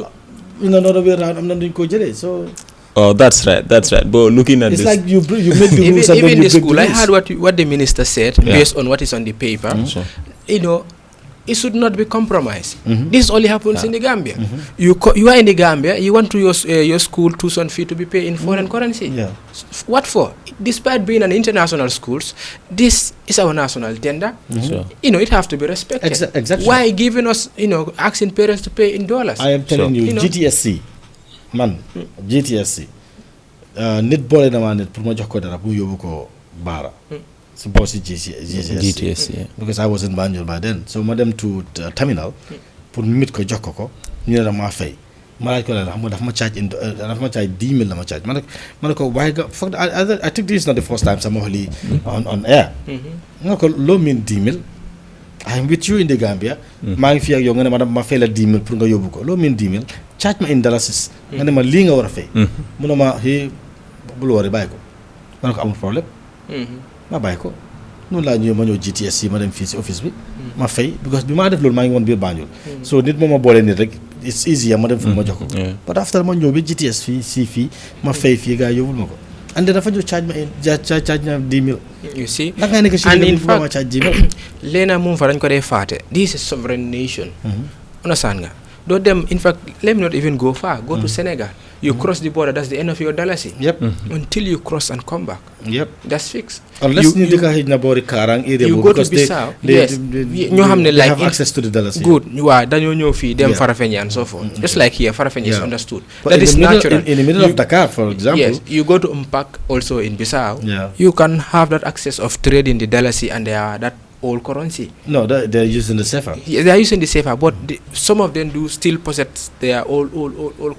in another way around, I'm not doing kojere. So Oh, that's right. But looking at It's this, like you make the rules and then Even you the break school, the I rules. heard what the minister said Yeah. based on what is on the paper. Sure. You know, it should not be compromised. Mhm. This only happens in the Gambia. You are in the Gambia. You want to your school tuition fee to be paid in foreign currency. Yeah. What for? Despite being an international schools, this is our national tender. Sure. You know, it have to be respected. Exactly. Why giving us, asking parents to pay in dollars? I am telling Sure. you, You know. GTSC man GTSC nit boole na maa nit pour ma jox ko dara bu yóbbu ko Baara. si boo si GTSC, yeah. because I was in Banjul by then so ma dem to terminal pour mit ko jox ko ñu ne la maa fay ma laaj ko la xam nga dafa ma charge dafa ma charge 10,000 la ma charge ma ne ko waaye nga foog I think this is not the first time sama wax lii on air. nga ko loo miin 10,000 I am with you in the Gambia. maa ngi fi ak yow nga ne ma fay la 10,000 pour nga yóbbu ko loo miin 10,000 charge ma in dollars nga ne ma lii nga war a fay. mu ne ma bul wari bàyyi ko ma ne ko amul problème. ma bàyyi ko noonu laa ñëwee ma ñëw GTSC ma dem fii si office bi. ma fay because bi maa def loolu maa ngi woon biir Banjul. so nit moo ma boole nit rek it's easier ma dem fu ma jox ko. but after ma ñëw bi GTS fii ma fay fii gars yi yóbbul ma ko. and dafa ñëw charge ma charge na 10,000. You see, naka nga nekk si and in réew mi ma fact, charge 10,000. Lena moom fa dañ ko dee faate. This is a sovereign nation. Understand nga? Doo dem, in fact, let me not even go far. Go to Senegal. You cross the border, that's the end of your dalasi. Yep. Until you cross and come back. Yep. That's fixed. Unless ñu dëkk xëy na boori Karang area you boobu go to because they Bissau, yes. ñoo xam ne they like have access to the dollars. Good. Waaw dañoo ñëw fii dem Yeah. Farafenni and so forth. Just like here, Farafenni is Yeah. understood. But That in is the middle, natural. in the middle of Dakar, for example. Yes, you go to Mpak also in Bissau. Yeah. You can have that access of trading the dalasi and that old currency. No, they're using the CFA. Yeah, they are using the safer, but some of them do still possess their old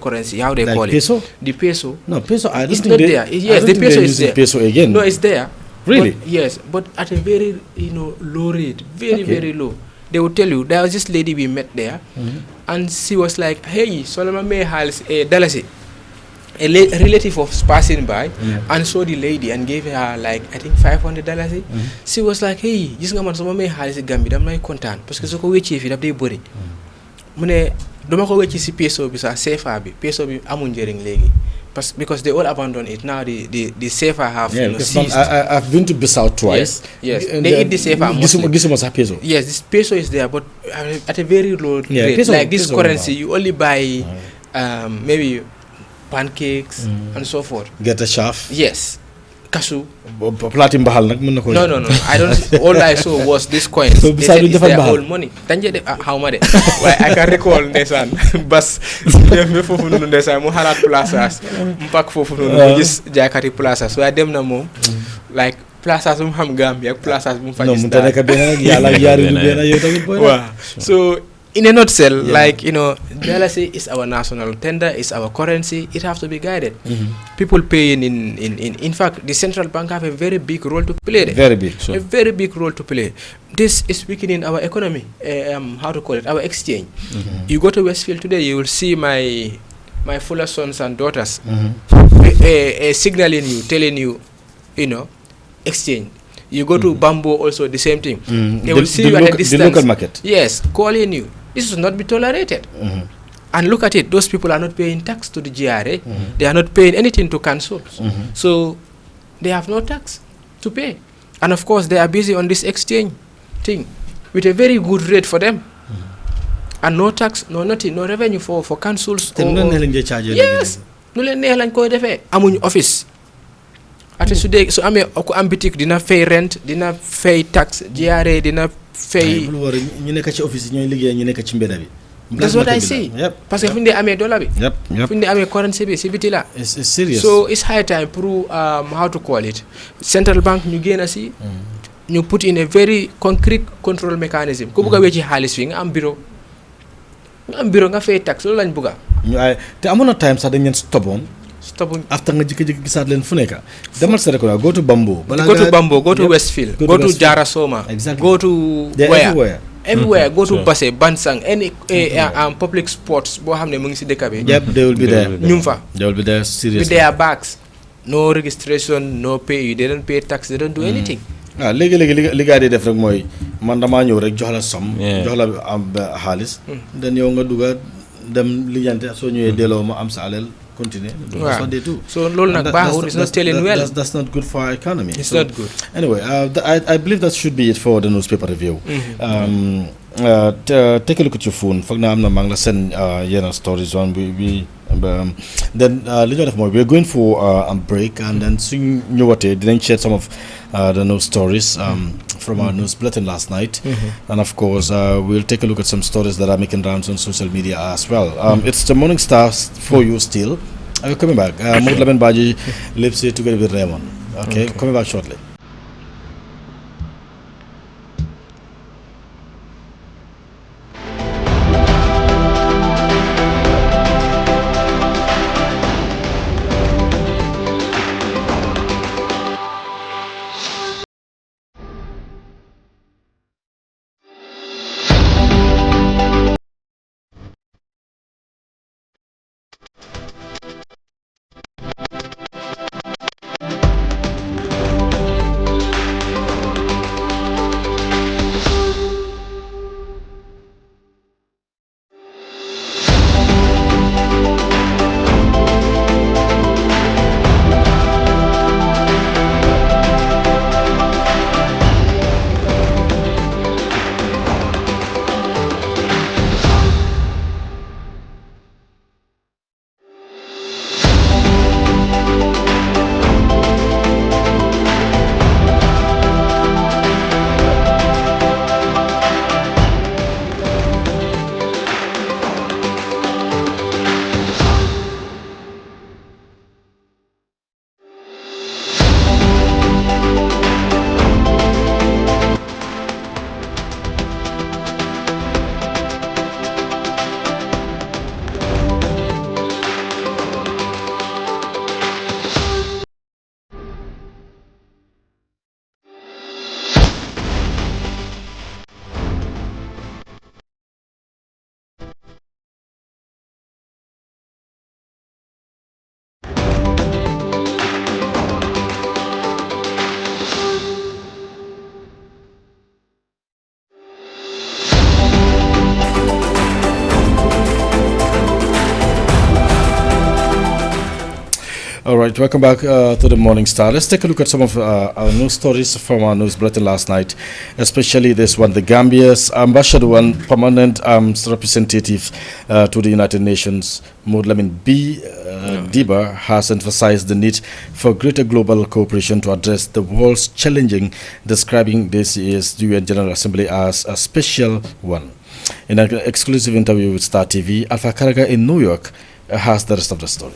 currency. How they Like call peso? it? The peso. No, peso. I don't It's think not they, there. I Yes, don't the think peso they're is using there. peso again. No, it's there. Really? But, yes, but at a very low rate, very Okay. very low. They will tell you there was this lady we met there, and she was like, "Hey, Solomon May has a dalasi." A relative was passing by and saw the lady and gave her like I think $500. She was like, "Hey, gis nga man sama may xaalis Gambie dam lay kontaan parce que su ko wéccee fii daf day bëri." mu ne dama ko wécci si peso bi sax CFA bi peso bi amul njëriñ léegi because they all abandon it now. The CFA have because ceased. I've been to Bissau twice. Yes. And They eat the CFA mostly. Gisuma sa peso. Yes, this peso is there, but at a very low Yeah, rate. peso- Like this peso, currency, wow. you only buy maybe pancakes and so forth. Get a shaft. Yes, cashew. Plati mbahal nag mën na ko. No. I don't. All I saw was this coin. So They beside said you it's defal their bahal. whole money. Tanje de how ma de. Why I can recall ndeysaan bas me foofu noonu ndeysaan mu xalaat plaças mpak foofu noonu mu gis jaaykati plaças waaye dem na moom like plaças bu mu xam Gambie ak plaças bu mu fa Non, gis mu ta nekk benn nag yàlla yaari lu benn yow tamit boy. wow. So in a nutshell, like dalasi is our national tender, is our currency. It has to be guided. People paying in fact, the central bank have a very big role to play there. Very big. A very big role to play. This is weakening our economy. How to call it? Our exchange. You go to Westfield today, you will see my fuller sons and daughters signaling you, telling you, exchange. You go to Bamboo also the same thing. They will see you at a distance. The local market. Yes, calling you. This should not be tolerated. And look at it, those people are not paying tax to the GRA. They are not paying anything to councils. So they have no tax to pay. And of course, they are busy on this exchange thing with a very good rate for them. And no tax, no nothing, no revenue for councils. Yes. Nu leen neex lañ koy defee amuñu office. ate su dee su amee ku am bitik dina fay rent dina fay tax GRA dina fay. ñu nekk ci office yi ñooy liggéey ñu nekk ci mbedd bi. That's what I see. Parce que fu ñu dee amee dollar bi. fu ñu dee amee currency bi si biti la. It's serious. So it's high time pour how to call it central bank ñu génn si. ñu put in a very concrete control mechanism. ku bugg a wecci xaalis fii nga am bureau. nga fay tax loolu lañ bugga. te amoon na time sax dañ leen stoppoon. after nga jëkk-jëkk gisaat leen fu nekk. demal sa rek go to Bamboo. go to Bamboo, go to Westfield, go to Jara Soma, go to where? Everywhere. Go to Basse, Bansang, any public sports boo xam ne mu ngi si dëkk bi. Yep, they will be there. ñu fa. They will be there seriously. With their bags. No registration, no pay. They don't pay tax. They don't do anything. léegi li gaa di def rek mooy man damaa ñëw rek jox la somme. jox la xaalis. dan yow nga dugga dem lijante soo ñëwee delloo ma am sa alal continuer. That's what they do. So loolu nag baaxul, it's not telling well. That's not good for our economy. It's not good. Anyway, I believe that should be it for the newspaper review. Take a look at your phone. Foog naa am na maa ngi la send yenn stories on then li ñoo def mooy we're going for a break, and then suñ ñëwatee dinañ share some of the news stories from our news bulletin last night, and of course we'll take a look at some stories that are making rounds on social media as well. It's the Morning Star for you still. We're coming back. Maud Lamin Baji lives here together with Raymond. Okay, coming back shortly. All right, welcome back to the Morning Star. Let's take a look at some of our news stories from our news bulletin last night, especially this one. The Gambia's ambassador and permanent representative to the United Nations, Maud Lamin B. Diba, has emphasized the need for greater global cooperation to address the world's challenging, describing this year's UN General Assembly as a special one. In an exclusive interview with Star TV, Alpha Karaga in New York has the rest of the story.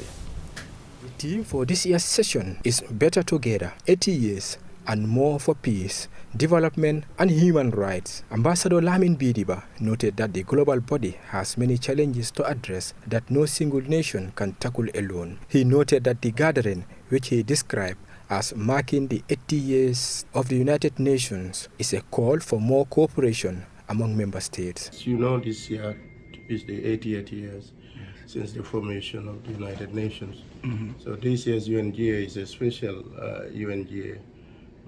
The theme for this year's session is Better Together, 80 Years and More for Peace, Development and Human Rights. Ambassador Lamin Bidiba noted that the global body has many challenges to address that no single nation can tackle alone. He noted that the gathering, which he described as marking the 80 years of the United Nations, is a call for more cooperation among member states. As you know, this year is the 88 years since the formation of the United Nations. So this year's UNGA is a special UNGA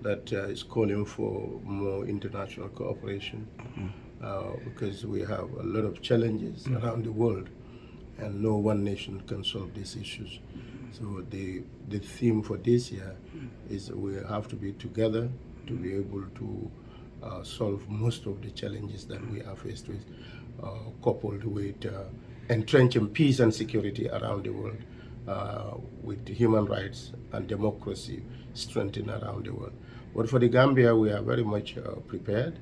that is calling for more international cooperation because we have a lot of challenges around the world and no one nation can solve these issues. So the theme for this year is we have to be together to be able to solve most of the challenges that we are faced with, coupled with entrenching peace and security around the world, with human rights and democracy strengthened around the world. But for the Gambia, we are very much prepared.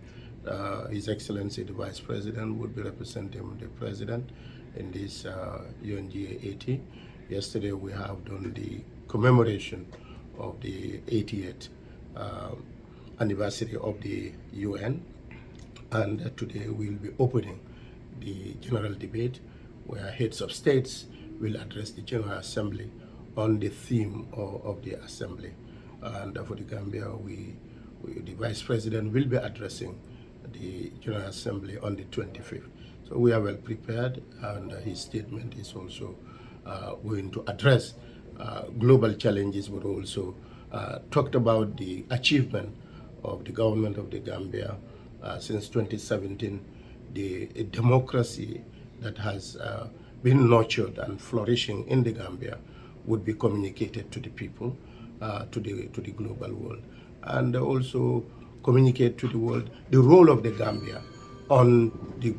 His Excellency the Vice President would be representing the President in this UNGA 80. Yesterday we have done the commemoration of the 80th anniversary of the UN, and today we'll be opening the general debate where heads of states will address the General Assembly on the theme of the Assembly. And for the Gambia, the Vice President will be addressing the General Assembly on the 25th. So we are well prepared, and his statement is also going to address global challenges, but also talked about the achievement of the government of the Gambia since 2017, the democracy that has being nurtured and flourishing in the Gambia would be communicated to the people, to the global world, and also communicate to the world the role of the Gambia on the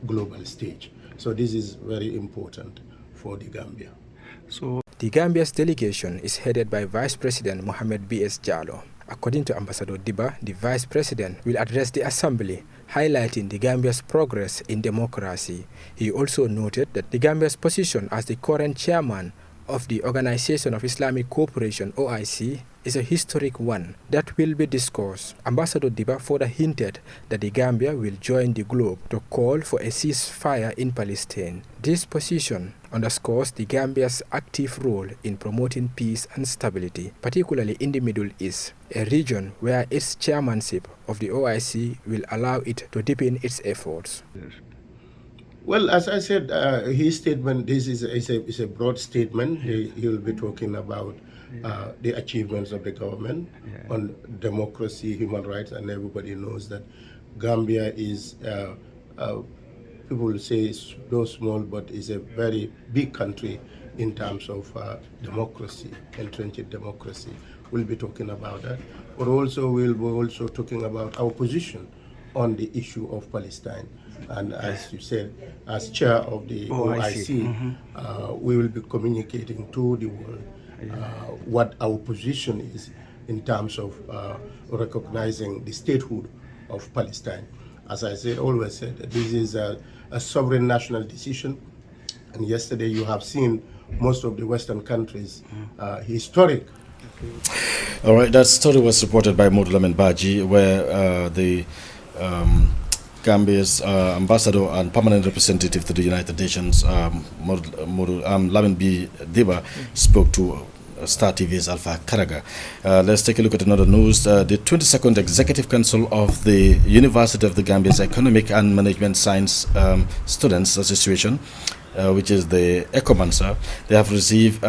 global stage. So this is very important for the Gambia. So the Gambia's delegation is headed by Vice President Mohamed B.S. Jallow. According to Ambassador Diba, the Vice President will address the Assembly, highlighting the Gambia's progress in democracy. He also noted that the Gambia's position as the current chairman of the Organization of Islamic Cooperation, OIC, is a historic one that will be discussed. Ambassador Diba further hinted that the Gambia will join the globe to call for a ceasefire in Palestine. This position underscores the Gambia's active role in promoting peace and stability, particularly in the Middle East, a region where its chairmanship of the OIC will allow it to deepen its efforts. Well, as I said, his statement, this is a broad statement. He will be talking about the achievements of the government on democracy, human rights, and everybody knows that Gambia is, people say it's no small, but it's a very big country in terms of democracy, entrenched democracy. We'll be talking about that. But also we'll be also talking about our position on the issue of Palestine. And as you said, as chair of the OIC, we will be communicating to the world what our position is in terms of recognizing the statehood of Palestine. As I said, always said, this is a sovereign national decision. And yesterday you have seen most of the Western countries historic. All right, that story was reported by Modulamin Baji, where the Gambia's ambassador and permanent representative to the United Nations, Lamin B. Diba, spoke to Star TV's Alpha Karaga. Let's take a look at another news. The 22nd Executive Council of the University of the Gambia's Economic and Management Science Students Association, which is the ECOMANSA, they have received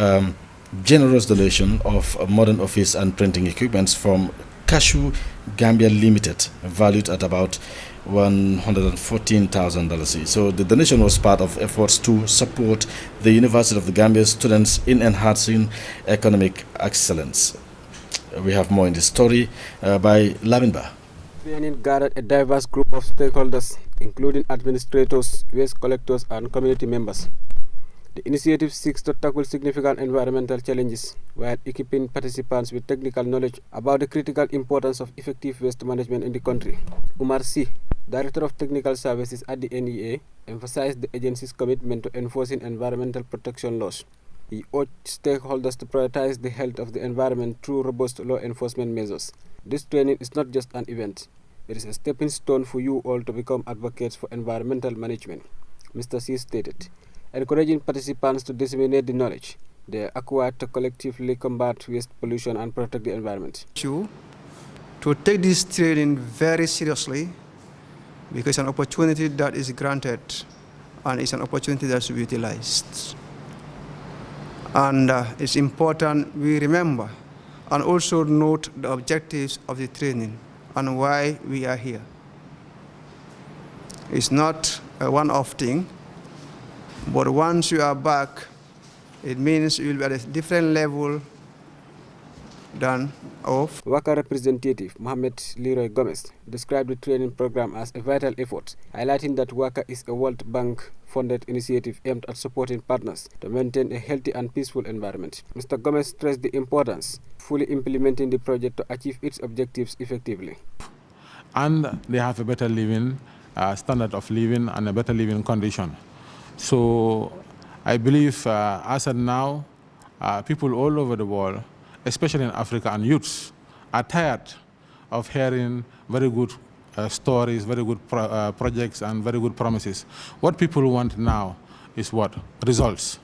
generous donation of modern office and printing equipments from Cashew Gambia Limited, valued at about $114,000. So the donation was part of efforts to support the University of the Gambia students in enhancing economic excellence. We have more in the story by Laminba. Training gathered a diverse group of stakeholders, including administrators, waste collectors, and community members. The initiative seeks to tackle significant environmental challenges while equipping participants with technical knowledge about the critical importance of effective waste management in the country. Umar C., Director of Technical Services at the NEA, emphasized the agency's commitment to enforcing environmental protection laws. He urged stakeholders to prioritize the health of the environment through robust law enforcement measures. This training is not just an event. It is a stepping stone for you all to become advocates for environmental management, Mr. C stated, encouraging participants to disseminate the knowledge they acquired to collectively combat waste pollution and protect the environment. To take this training very seriously, because it's an opportunity that is granted and it's an opportunity that should be utilized. And it's important we remember and also note the objectives of the training and why we are here. It's not a one-off thing, but once you are back, it means you will be at a different level than of. WACA representative Mohamed Leroy Gomez described the training program as a vital effort, highlighting that WACA is a World Bank-funded initiative aimed at supporting partners to maintain a healthy and peaceful environment. Mr. Gomez stressed the importance of fully implementing the project to achieve its objectives effectively. And they have a better living standard of living and a better living condition. So I believe as of now, people all over the world, especially in Africa, and youths are tired of hearing very good stories, very good projects, and very good promises. What people want now is what? Results.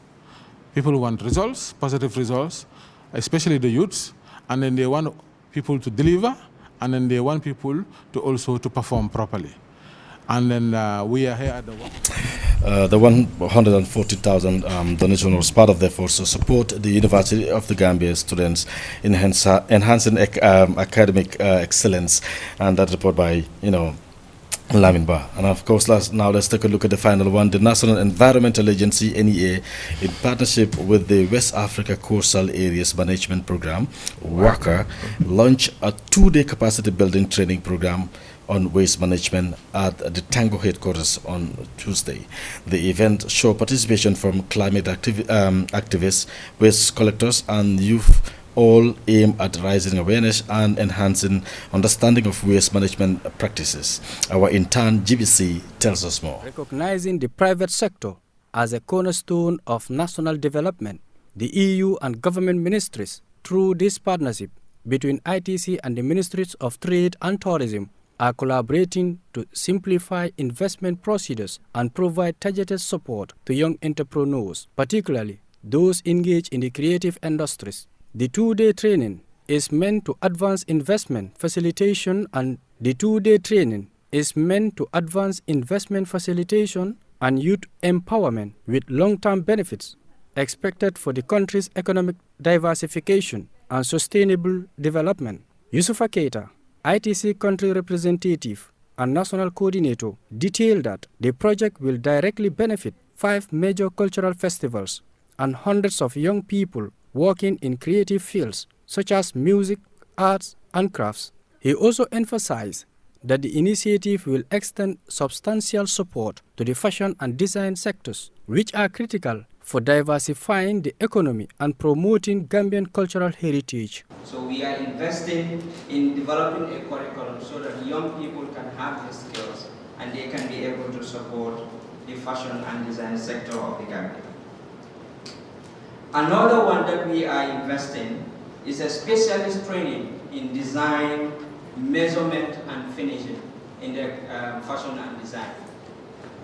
People want results, positive results, especially the youths, and then they want people to deliver, and then they want people to also to perform properly. And then we are here at the 140,000 donation was part of the efforts to support the University of the Gambia students in enhancing academic excellence, and that report by Lamin Ba. And of course, let's take a look at the final one. The National Environmental Agency, NEA, in partnership with the West Africa Coastal Areas Management Program, WACA, launched a 2-day capacity building training program on waste management at the Tango headquarters on Tuesday. The event showed participation from climate activists, waste collectors, and youth, all aim at raising awareness and enhancing understanding of waste management practices. Our intern GBC tells us more. Recognizing the private sector as a cornerstone of national development, the EU and government ministries, through this partnership between ITC and the Ministries of Trade and Tourism, are collaborating to simplify investment procedures and provide targeted support to young entrepreneurs, particularly those engaged in the creative industries. The 2-day training is meant to advance investment facilitation and youth empowerment with long-term benefits expected for the country's economic diversification and sustainable development. Yusufa Keita, ITC country representative and national coordinator, detailed that the project will directly benefit 5 major cultural festivals and hundreds of young people working in creative fields such as music, arts, and crafts. He also emphasized that the initiative will extend substantial support to the fashion and design sectors, which are critical for diversifying the economy and promoting Gambian cultural heritage. So we are investing in developing a curriculum so that young people can have the skills and they can be able to support the fashion and design sector of the Gambia. Another one that we are investing is a specialist training in design, measurement, and finishing in the fashion and design.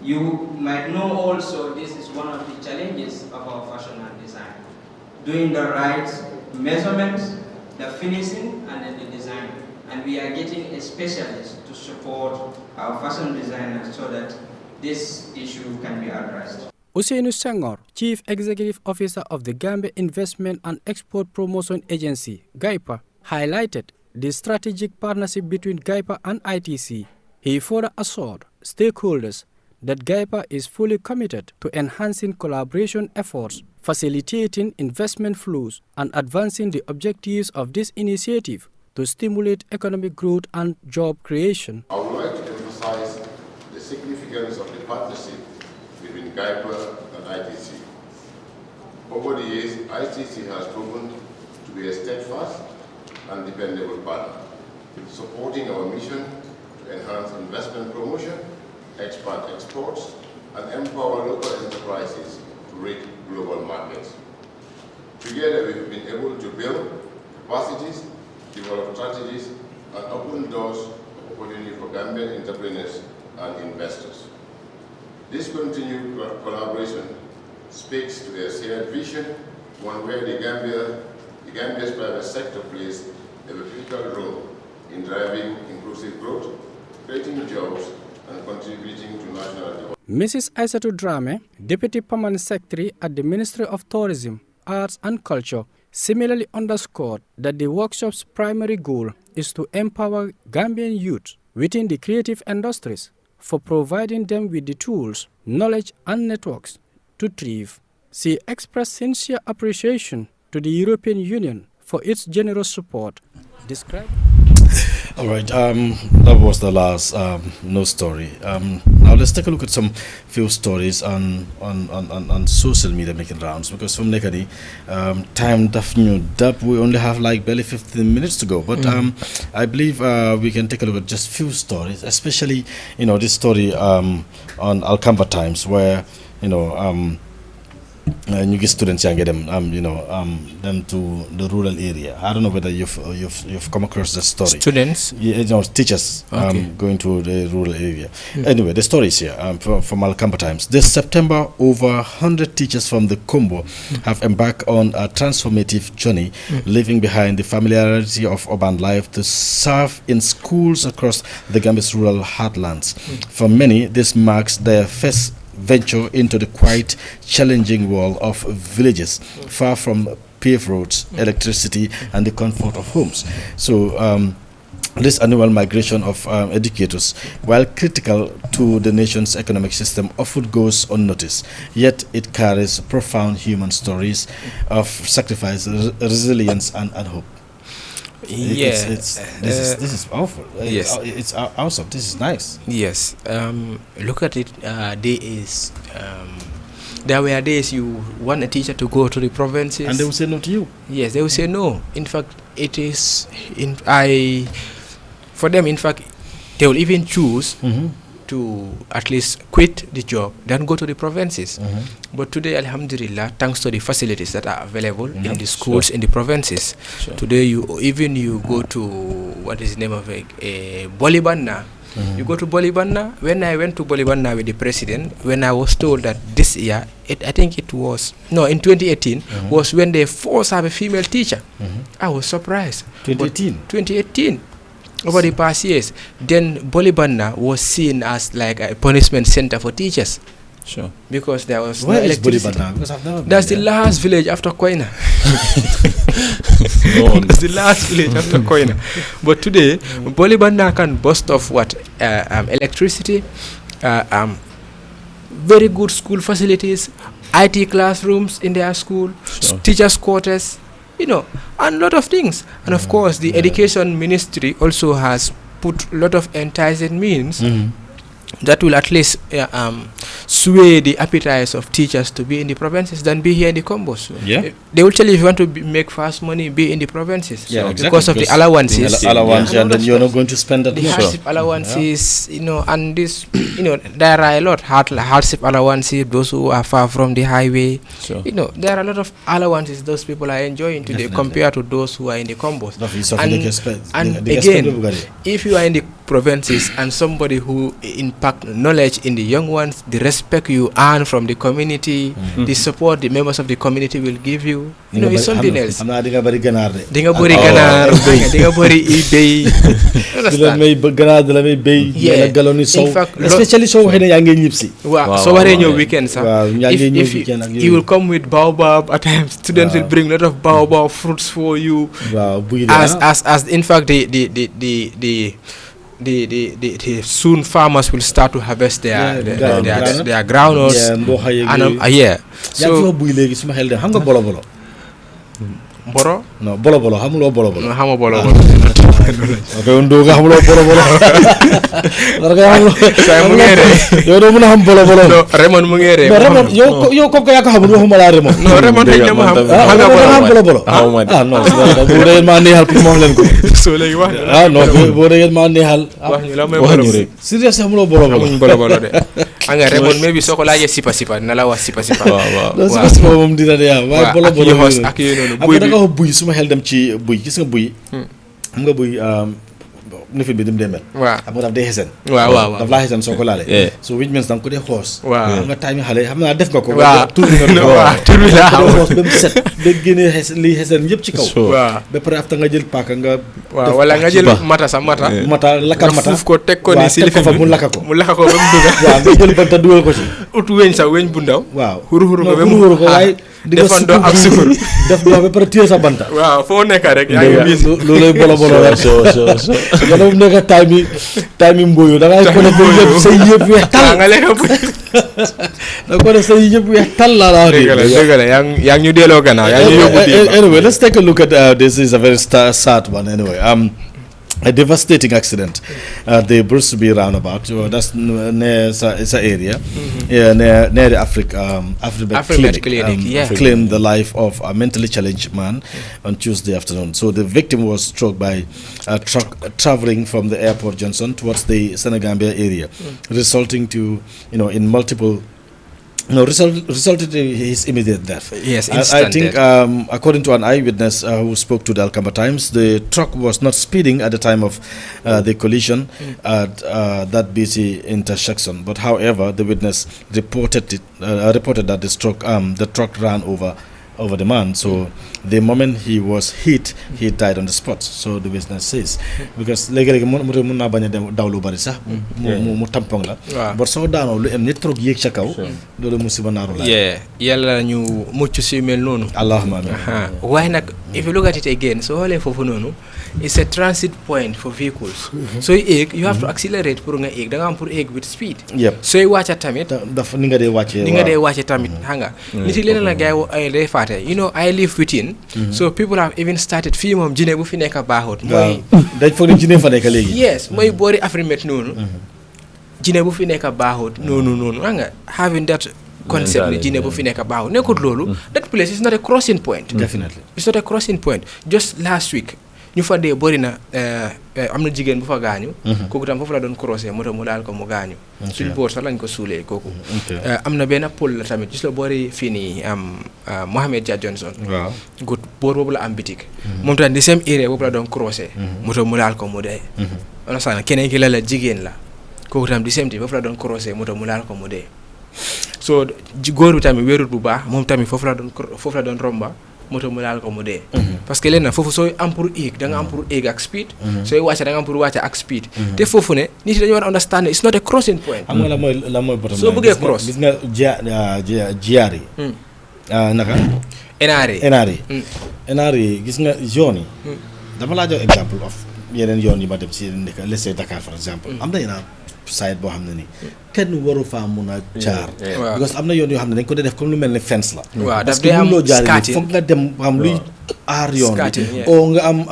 You might know also this is one of the challenges of our fashion and design. Doing the right measurements, the finishing, and then the design. And we are getting a specialist to support our fashion designers so that this issue can be addressed. Usainu Senghor, Chief Executive Officer of the Gambia Investment and Export Promotion Agency, GAIPA, highlighted the strategic partnership between GAIPA and ITC. He further assured stakeholders that GAIPA is fully committed to enhancing collaboration efforts, facilitating investment flows, and advancing the objectives of this initiative to stimulate economic growth and job creation. I would like to emphasize the significance of the partnership between GAIPA and ITC. Over the years, ITC has proven to be a steadfast and dependable partner, supporting our mission to enhance investment promotion, expand exports, and empower local enterprises to reach global markets. Together, we've been able to build capacities, develop strategies, and open doors of opportunity for Gambian entrepreneurs and investors. This continued collaboration speaks to a shared vision, one where the Gambia's private sector plays a critical role in driving inclusive growth, creating jobs, and contributing to national development. Mrs. Aissatou Dramé, Deputy Permanent Secretary at the Ministry of Tourism, Arts and Culture, similarly underscored that the workshop's primary goal is to empower Gambian youth within the creative industries for providing them with the tools, knowledge, and networks to thrive. She expressed sincere appreciation to the European Union for its generous support. All right, that was the last news story. Now let's take a look at some few stories on social media making rounds, because from Nekadi, time we only have like barely 15 minutes to go, but I believe we can take a look at just few stories, especially this story on Alcamba Times, where you get students and get them them to the rural area. I don't know whether you've come across the story. Students, teachers going to the rural area. Anyway, the story is here from Alcamba Times. This September, over 100 teachers from the Combo have embarked on a transformative journey, leaving behind the familiarity of urban life to serve in schools across the Gambia's rural heartlands. For many, this marks their first venture into the quite challenging world of villages, far from paved roads, electricity, and the comfort of homes. So this annual migration of educators, while critical to the nation's economic system, often goes unnoticed. Yet it carries profound human stories of sacrifice, resilience, and hope. This is powerful. Yes, it's awesome. This is nice. Yes. Look at it. There were days you want a teacher to go to the provinces, and they will say no to you. Yes, they will say no. In fact, it is for them. In fact, they will even choose to at least quit the job, then go to the provinces. But today, alhamdulillah, thanks to the facilities that are available in the schools in the provinces, today you go to what is the name of Bolibanda. You go to Bolibanda. When I went to Bolibanda with the president, when I was told that this year, I think it was in 2018 was when they forced have a female teacher. I was surprised. 2018. Over the past years, then Bolibanda was seen as like a punishment center for teachers. Sure. Because there was Where no is electricity. Bolibanda? Because I've never been That's the there. last village after Koina. That's the last village after Koina. But today, Bolibanda can boast of what? Electricity, very good school facilities, IT classrooms in their school, teachers' quarters, and a lot of things. And of course, the education ministry also has put a lot of enticing means that will at least sway the appetites of teachers to be in the provinces than be here in the combos. They will tell you if you want to make fast money, be in the provinces. Because of the allowances. And then you're not going to spend that the much. hardship allowances, and this, there are a lot hardship allowances. Those who are far from the highway, there are a lot of allowances those people are enjoying today compared to those who are in the combos. And again, if you are in the provinces and somebody who impact knowledge in the young ones, the respect you earn from the community, the support the members of the community will give you, it's something else. Dinga bari ganar, dinga bari ibay. In fact, especially so when you are ñipsi. So when you weekends, if you will come with baobab at times, students will bring a lot of baobab fruits for you. As in fact the soon farmers will start to harvest their groundnuts. So boro? No, bolo. Hamulo bolo. No, hamo bolo. Okay, undo ga hamulo bolo. Saya mungere. Yo do muna ham bolo. No, Raymond mungere. No, Raymond, yo ko ka hamulo humala Raymond. No, Raymond rek dama ham. Hanga bolo. No, bu re ma neexal ko mo len ko. So legi wax. No, bu re ma neexal. Wax ñu la may bolo. Serious hamulo bolo. Bolo de. Anga Raymond maybe soko laaje sipa na la wax sipa. Waaw. Sipa mom dina de ya. Way bolo. Ak yooyu noonu. Nga buy suma xel dem ci buy gis nga buy xam nga buy nefin bi dim demel xam nga daf day xesen waaw daf laa xesen soo ko laalee so which means danga ko dee xoos xam nga time xale xam naa def nga ko tur bi la xoos ba mu set ba génnee lii xesen yëpp ci kaw ba pare afta nga jël paaka nga wala nga jël mata lakkal mata fuuf ko teg ko ni si lifin bi mu lakka ko ba mu dugg waaw nga jël banta dugal ko ci ut weñ sax weñ bu ndaw waaw huru ko ba mu waaye defandoo ak sukur def doo ba pare téye sa banta waaw foo nekk rek yaa ngi bis loolay bolo rek yàlla bu nekk time mboyo da ngay ko ne yëpp say yëpp weex tal nga lekk da ko ne say yëpp weex tal la dëgg la yaa ngi ñu delloo gannaaw yaa ngi yóbbu anyway let's take a look at this is a very sad one anyway a devastating accident at the Bruceby roundabout. That's near it's an area near the Afrimed Clinic. Claimed the life of a mentally challenged man on Tuesday afternoon. So the victim was struck by a truck traveling from the airport Johnson towards the Senegambia area, resulting to in multiple. Resulted in his immediate death. Yes, I think, according to an eyewitness who spoke to the Alcamba Times, the truck was not speeding at the time of the collision at that busy intersection. But however, the witness reported that the truck ran over the man. So the moment he was hit, he died on the spot. So the witness says, because léegi mun naa bañ a daw lu bari sax mu tampon la but soo daanoo lu am ni trop yéeg ca kaw loolu musiba naaru la yàlla ñu mucc si mel noonu allahumma amiin waaye nag if you look at it again, so all for noonu, it's a transit point for vehicles. So you have to accelerate pour nga egg. Da nga am pour egg with speed. So you watch tamit. Dafa ni nga dee wàcce tamit hanga. Nit yi leneen la gay day faté. You know, I live within. So people have even started fii moom Jine bu fi nekk baaxut. Mooy dañ foog ne Jine fa nekk léegi. Yes, mooy boori Afrimet noonu. Jine bu fi nekk baaxut noonu hanga having that concept ni Jine bu fi nekk baaxut nekkut loolu. That place is not a crossing point. Definitely. It's not a crossing point. Just last week ñu fa dee bëri na am na jigéen bu fa gaañu. Kooku tam foofu la doon crossé moto mu daal ko mu gaañu. suñu boor sax lañ ko suulee kooku. am na benn pôle la tamit gis la boori fii nii Mohamed Dia Johnson. waaw gut boor boobu la am bitik. moom tamit di same area boobu la doon crossé. moto mu daal ko mu dee. on a keneen ki la jigéen la kooku tam di same ti foofu la doon crossé moto mu daal ko mu dee. so góor bi tamit wéerut bu baax moom tamit foofu la doon romba. moto mu daal ko mu dee. parce que léegi nag foofu sooy am pour egg da nga am pour egg ak speed. sooy wàcce da nga am pour wàcce ak speed. te foofu ne nit yi dañu war a understand it's not a crossing point. xam nga la mooy bottom soo bëggee cross gis nga jiyaar yi. naka. enaar yi gis nga yoon yi. dama laa jox exemple of yeneen yoon yi ma dem si yeneen dëkk let's say Dakar for example. am na yeneen side boo xam ne nii kenn waru faa mun a jaar. because am na yoon yoo xam ne dañ ko def comme lu mel ni fence la. waaw parce que mënuloo jaar yi foog nga dem xam luy aar yoon bi. oo nga am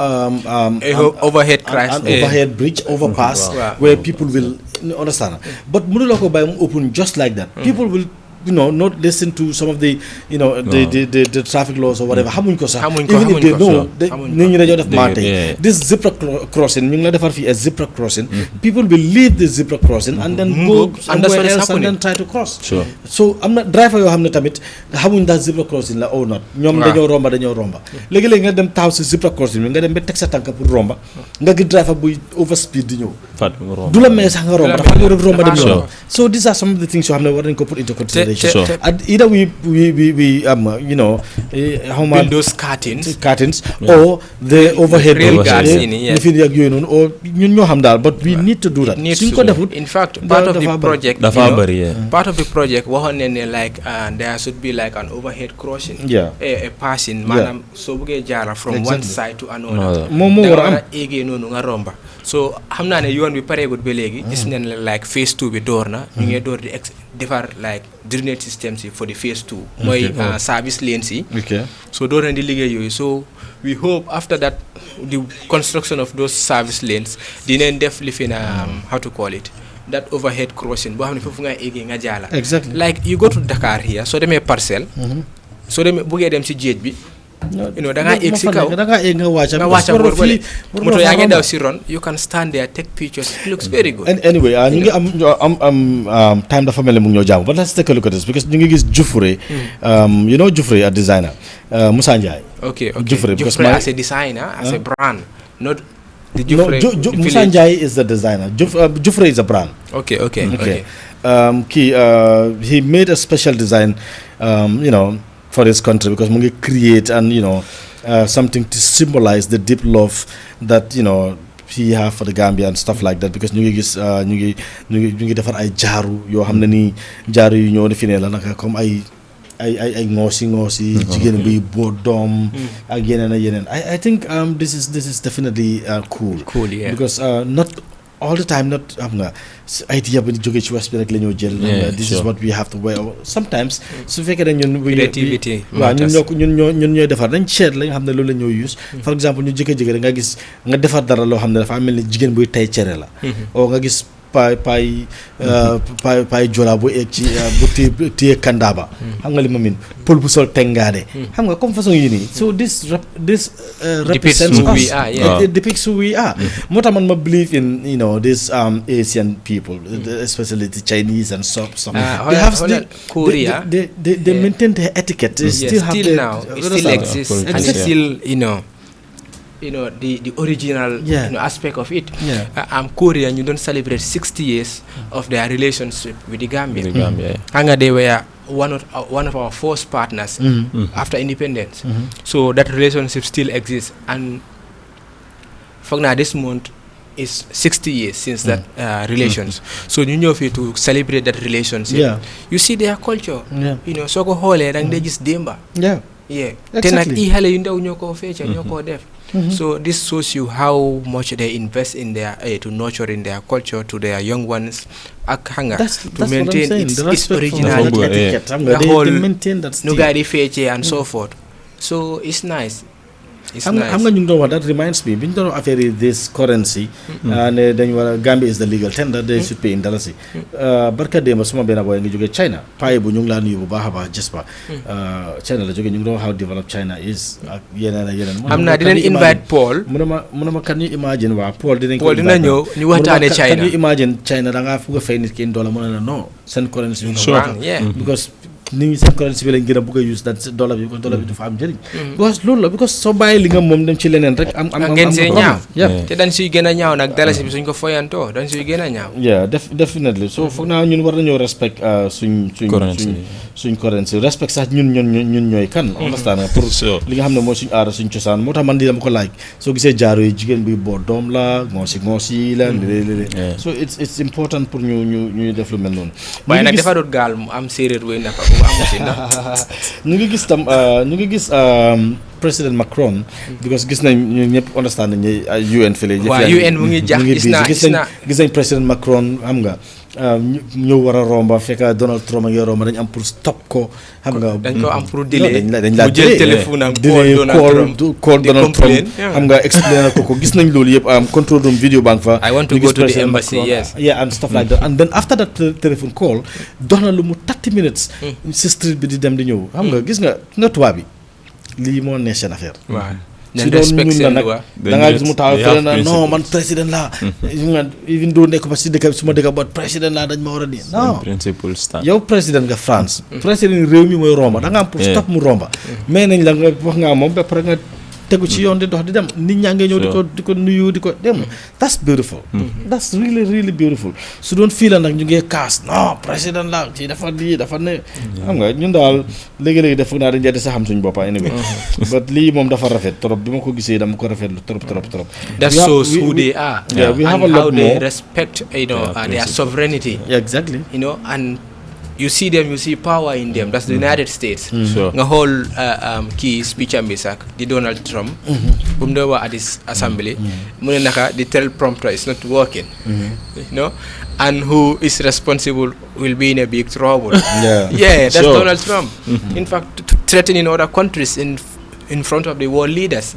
overhead bridge overpass. where people will understand. but mënuloo ko bàyyi mu open just like that. people will not listen to some of the the traffic laws or whatever. xamuñ ko sax. even if they know nit ñi dañoo def maate. this zebra crossing ñu ngi la defar fii a zebra crossing. people will leave the zebra crossing and then go somewhere else and then try to cross. so am na driver yoo xam ne tamit xamuñ ndax zebra crossing la or not. ñoom dañoo romba. léegi-léegi nga dem taxaw si zebra crossing bi nga dem ba teg sa tànk pour romba nga gis driver buy overspeed di ñëw. du la may sax nga romba dafa war a romba dem yoon. so these are some of the things yoo xam ne war nañ ko put into consideration. And either we build those curtains or the overhead guards or ñun ñoo xam daal but we need to do that. In fact, part of the project waxoon ne like there should be like an overhead crossing. A passing maanaam soo bëggee jaara from one side to another. moom moo war a am éegee noonu nga romba. so xam naa ne yoon bi pareegut ba léegi. gis nañ la like phase 2 bi door na. ñu ngi door di defar like drainage systems yi for the phase 2. mooy service lanes yi. so door na di liggéey yooyu so we hope after that the construction of those service lanes dinañ def li fi na how to call it that overhead crossing boo xam ne foofu nga éegee nga jaala. exactly like you go to Dakar here soo demee Parcelles. soo demee buggee dem si géej bi. da ngaa éeg si kaw da ngaa éeg nga wàcca boor bële moto yaa ngi daw si ron you can stand there take pictures it looks very good. anyway ñu ngi am time dafa mel ne mu ngi ñoo jaamu but let's take a look at this because ñu ngi gis Jufure Jufure a designer Moussa Ndiaye. okay Jufure as a designer as a brand not the Jufure. No, Moussa Ndiaye is the designer. Jufure is a brand. Okay. He made a special design for his country because mu ngi create and something to symbolize the deep love that he have for the Gambia and stuff like that because ñu ngi gis ñu ngi defar ay jaaru yoo xam ne nii jaaru yu ñoo defi ne la naka comme ay ngoosi jigéen bi boo doom ak yeneen I think this is definitely cool because not all the time not xam nga idea bi jógee ci west bi rek la ñoo jël this is what we have to wear sometimes su fekkee ne ñun creativity waaw ñun ñooy defar dañ seet la nga xam ne loolu la ñoo use for exemple ñu jëkkee rek nga gis nga defar dara loo xam ne dafa mel ni jigéen buy tay cere la oo nga gis paay jola bu eeg ci bu téye kandaaba xam nga li ma min pël bu sol tengaade xam nga comme façon yi nii so this represents us it depicts who we are moo tax man ma believe in this Asian people especially the Chinese and stuff they have Korea they maintain their etiquette they still have now it still exists and it's still the original aspect of it. Korea ñu doon celebrate 60 years of their relationship with the Gambia. Hanga they were one of our first partners after independence. So that relationship still exists and foog naa this month is 60 years since that relations. So ñu ñëw fii to celebrate that relationship. You see their culture. Soo ko xoolee da nga dee gis démba. yeah Exactly. te nag i xale yu ndaw ñoo koo fecca ñoo koo def so this shows you how much they invest in their to nurture in their culture to their young ones ak hanga to maintain its originality the whole nu gaa di feccee and so forth so it's nice. xam nga ñu ngi doon wax that reminds me bi ñu doon affaire yi this currency ne dañu war a Gambia is the legal tender they should pay in dalasi barka démb suma benn boy ngi jógee China payi bu ñu ngi laa nuyu bu baax a baax gis ba China la jógee ñu ngi doon how developed China is ak yeneen ak yeneen xam naa dinañ invite Paul mu ne ma kan ñu imagine waa Paul dina ñëw ñu waxtaane China kan ñu imagine China da ngaa fugg a fay nit ki $1 mu ne la non seen currency ñu because nit ñi seen currency bi lañ gën a bëgg a use that dollar bi because dollar bi dafa am njëriñ because loolu la because soo bàyyi li nga moom dem ci leneen rek am ngeen see ñaaw te dañ suy gën a ñaaw nag dalasi bi suñ ko foyantoo dañ suy gën a ñaaw definitely so foog naa ñun war nañoo respect suñ currency respect sax ñun ñooy kan understand nga pour li nga xam ne mooy suñ aada suñ cosaan moo tax man di dama ko laaj soo gisee jaaro yi jigéen bi boo doom la ngoos yi la léeg-léeg so it's important pour ñu def lu mel noonu waaye nag dafa doon gaal mu am séeréer wéy naka ñu ngi gis tam président Macron because gis nañ ñu ñëpp understand nañ UN fële UN mu ngi jax gis nañ président Macron xam nga ñëw war a romba fekk Donald Trump a ngi romba dañ am pour stop ko xam nga dañ ko am pour delay dañ la mu jël téléphone am call Donald Trump xam nga explain ko gis nañ loolu yëpp am control room video bank fa I want to go to the embassy yes and stuff like that and then after that telephone call dox na lu mu 30 minutes si street bi di dem di ñëw xam nga gis nga tubaab bi lii moo neex seen affaire si doon ñun la nag da ngaa gis mu taxaw fële na non man président laa even doo nekk ba si dëkk su ma dëkk ba président laa dañ ma war a nii non yow président nga France président réew mi mooy romba da nga am pour stop mu romba mais nañ la nga wax nga moom ba pare nga tegu ci yoon di dox di dem nit ñaa ngi ñëw di ko nuyu di ko dem that's beautiful that's really really beautiful su doon fii la nag ñu ngi kaas non président la ci dafa lii dafa ne xam nga ñun daal léegi-léegi def naa dañ jënd sa xam suñu boppa anyway but lii moom dafa rafet trop bi ma ko gisee dama ko rafetlu trop that shows who they are we have a and lot how they more respect their sovereignty exactly and you see them, you see power in them. That's the United States. The whole key speech am bisak di Donald Trump. Bumdewa at this assembly. Mune naka the teleprompter is not working. And who is responsible will be in a big trouble. That's Donald Trump. In fact, threatening other countries in front of the world leaders.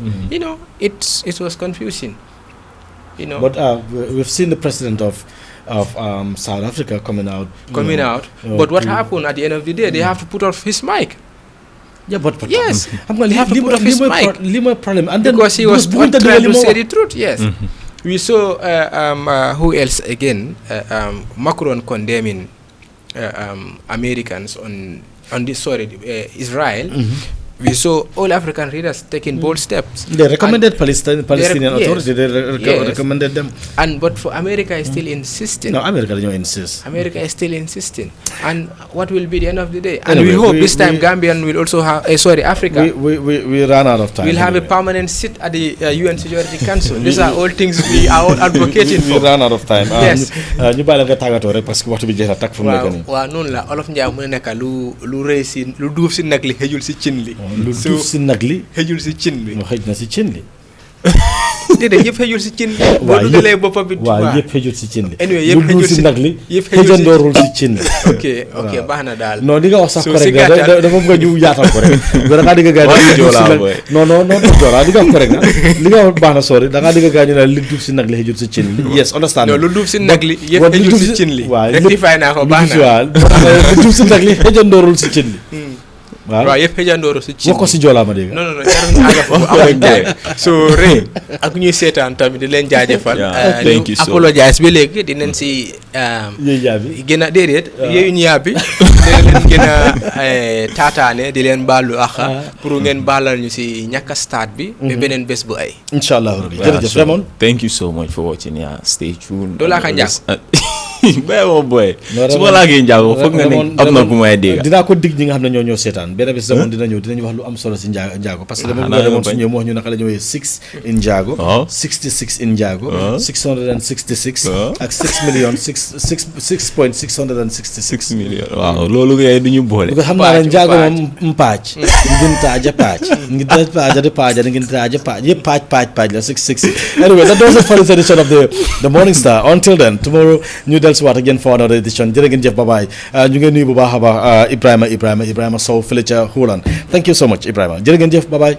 It was confusing. But we've seen the president of South Africa coming out. But what happened at the end of the day? They have to put off his mic. But yes, they have to put off his mic. Problem. And because he was trying to say the truth. Yes. We saw who else again? Macron condemning Americans on this. Israel. We saw all African leaders taking bold steps. They recommended Palestinian Authority. They recommended them. But for America is still insisting. No, America doesn't insist. America is still insisting. And what will be the end of the day? And anyway, we hope this time Gambian will also have. Africa. We ran out of time. We'll have a permanent seat at the UN Security Council. These are all things we are all advocating for. We ran out of time. Yes. ñu bàyyi la nga tàggatoo rek parce que waxtu bi jeex na takk fu mu nekk nii. waaw noonu la Olof Njaay mu ne nekk lu rëy si lu duuf si nag li xëjul si cin li. lu duuf si nag li xëjul si cin li. xëj na si cin li. déedéet yëpp xëjul si cin li. boo dugalee boppam bi. waaw yëpp xëjul si cin li. anyway yëpp xëjul si nag li. yëpp xëjul si xëjandoorul si cin li. ok baax na daal. non li nga wax sax correct na dafa bëgg ñu yaatal ko rek. da ngaa digg gaa non Joolaa li nga wax correct na li nga wax baax na sori da ngaa digg gaa ñu ne li duuf si nag li xëjul si cin li. yes understand. non lu duuf si nag li yëpp xëjul si cin li. waaw rectify naa ko baax na. lu duuf si nag li xëjandoorul si cin li. waaw yëpp xëjandooro si cin wax ko si Joolaa ma dégg. non jaruñu àgga foofu amuñ jaay so rëy ak ñuy seetaan tamit di leen jaajëfal. thank you so apologize ba léegi dinañ si gën a déedéet yooyu ñu yàbbi dina leen gën a taataane di leen baalu ak pour ngeen baalal ñu si ñàkk a start bi ba beneen bés bu ay inshallah rabbi jërëjëf Raymond thank you so much for watching. Stay tuned. doo laa ka njàng bay woo booy. su ma laagee njaago foog nga ne am na ku may dégg. dinaa ko dig ñi nga xam ne ñoo seetaan benn bés Ramon dina ñëw dinañu wax lu am solo si njaago parce que dama bëgg Ramon su ñëw mu wax ñu naka la ñëwee 6 in njaago 66 in njaago 666 ak 6 millions 6.666 millions waaw loolu ngay du ñu boole. xam naa ne njaago moom mpaac ngin taaja paac ngin taaja de paaja ngin taaja paac yëpp paac la 666 anyway that was the first edition of the Morning Star. Until then, tomorrow ñu dellusiwaat ak yéen for another edition jërë ngeen jëf bye bye ñu ngi nuyu bu baax a baax Ibrahima Sow fële ca Holland thank you so much Ibrahima jërë ngeen jëf bye bye.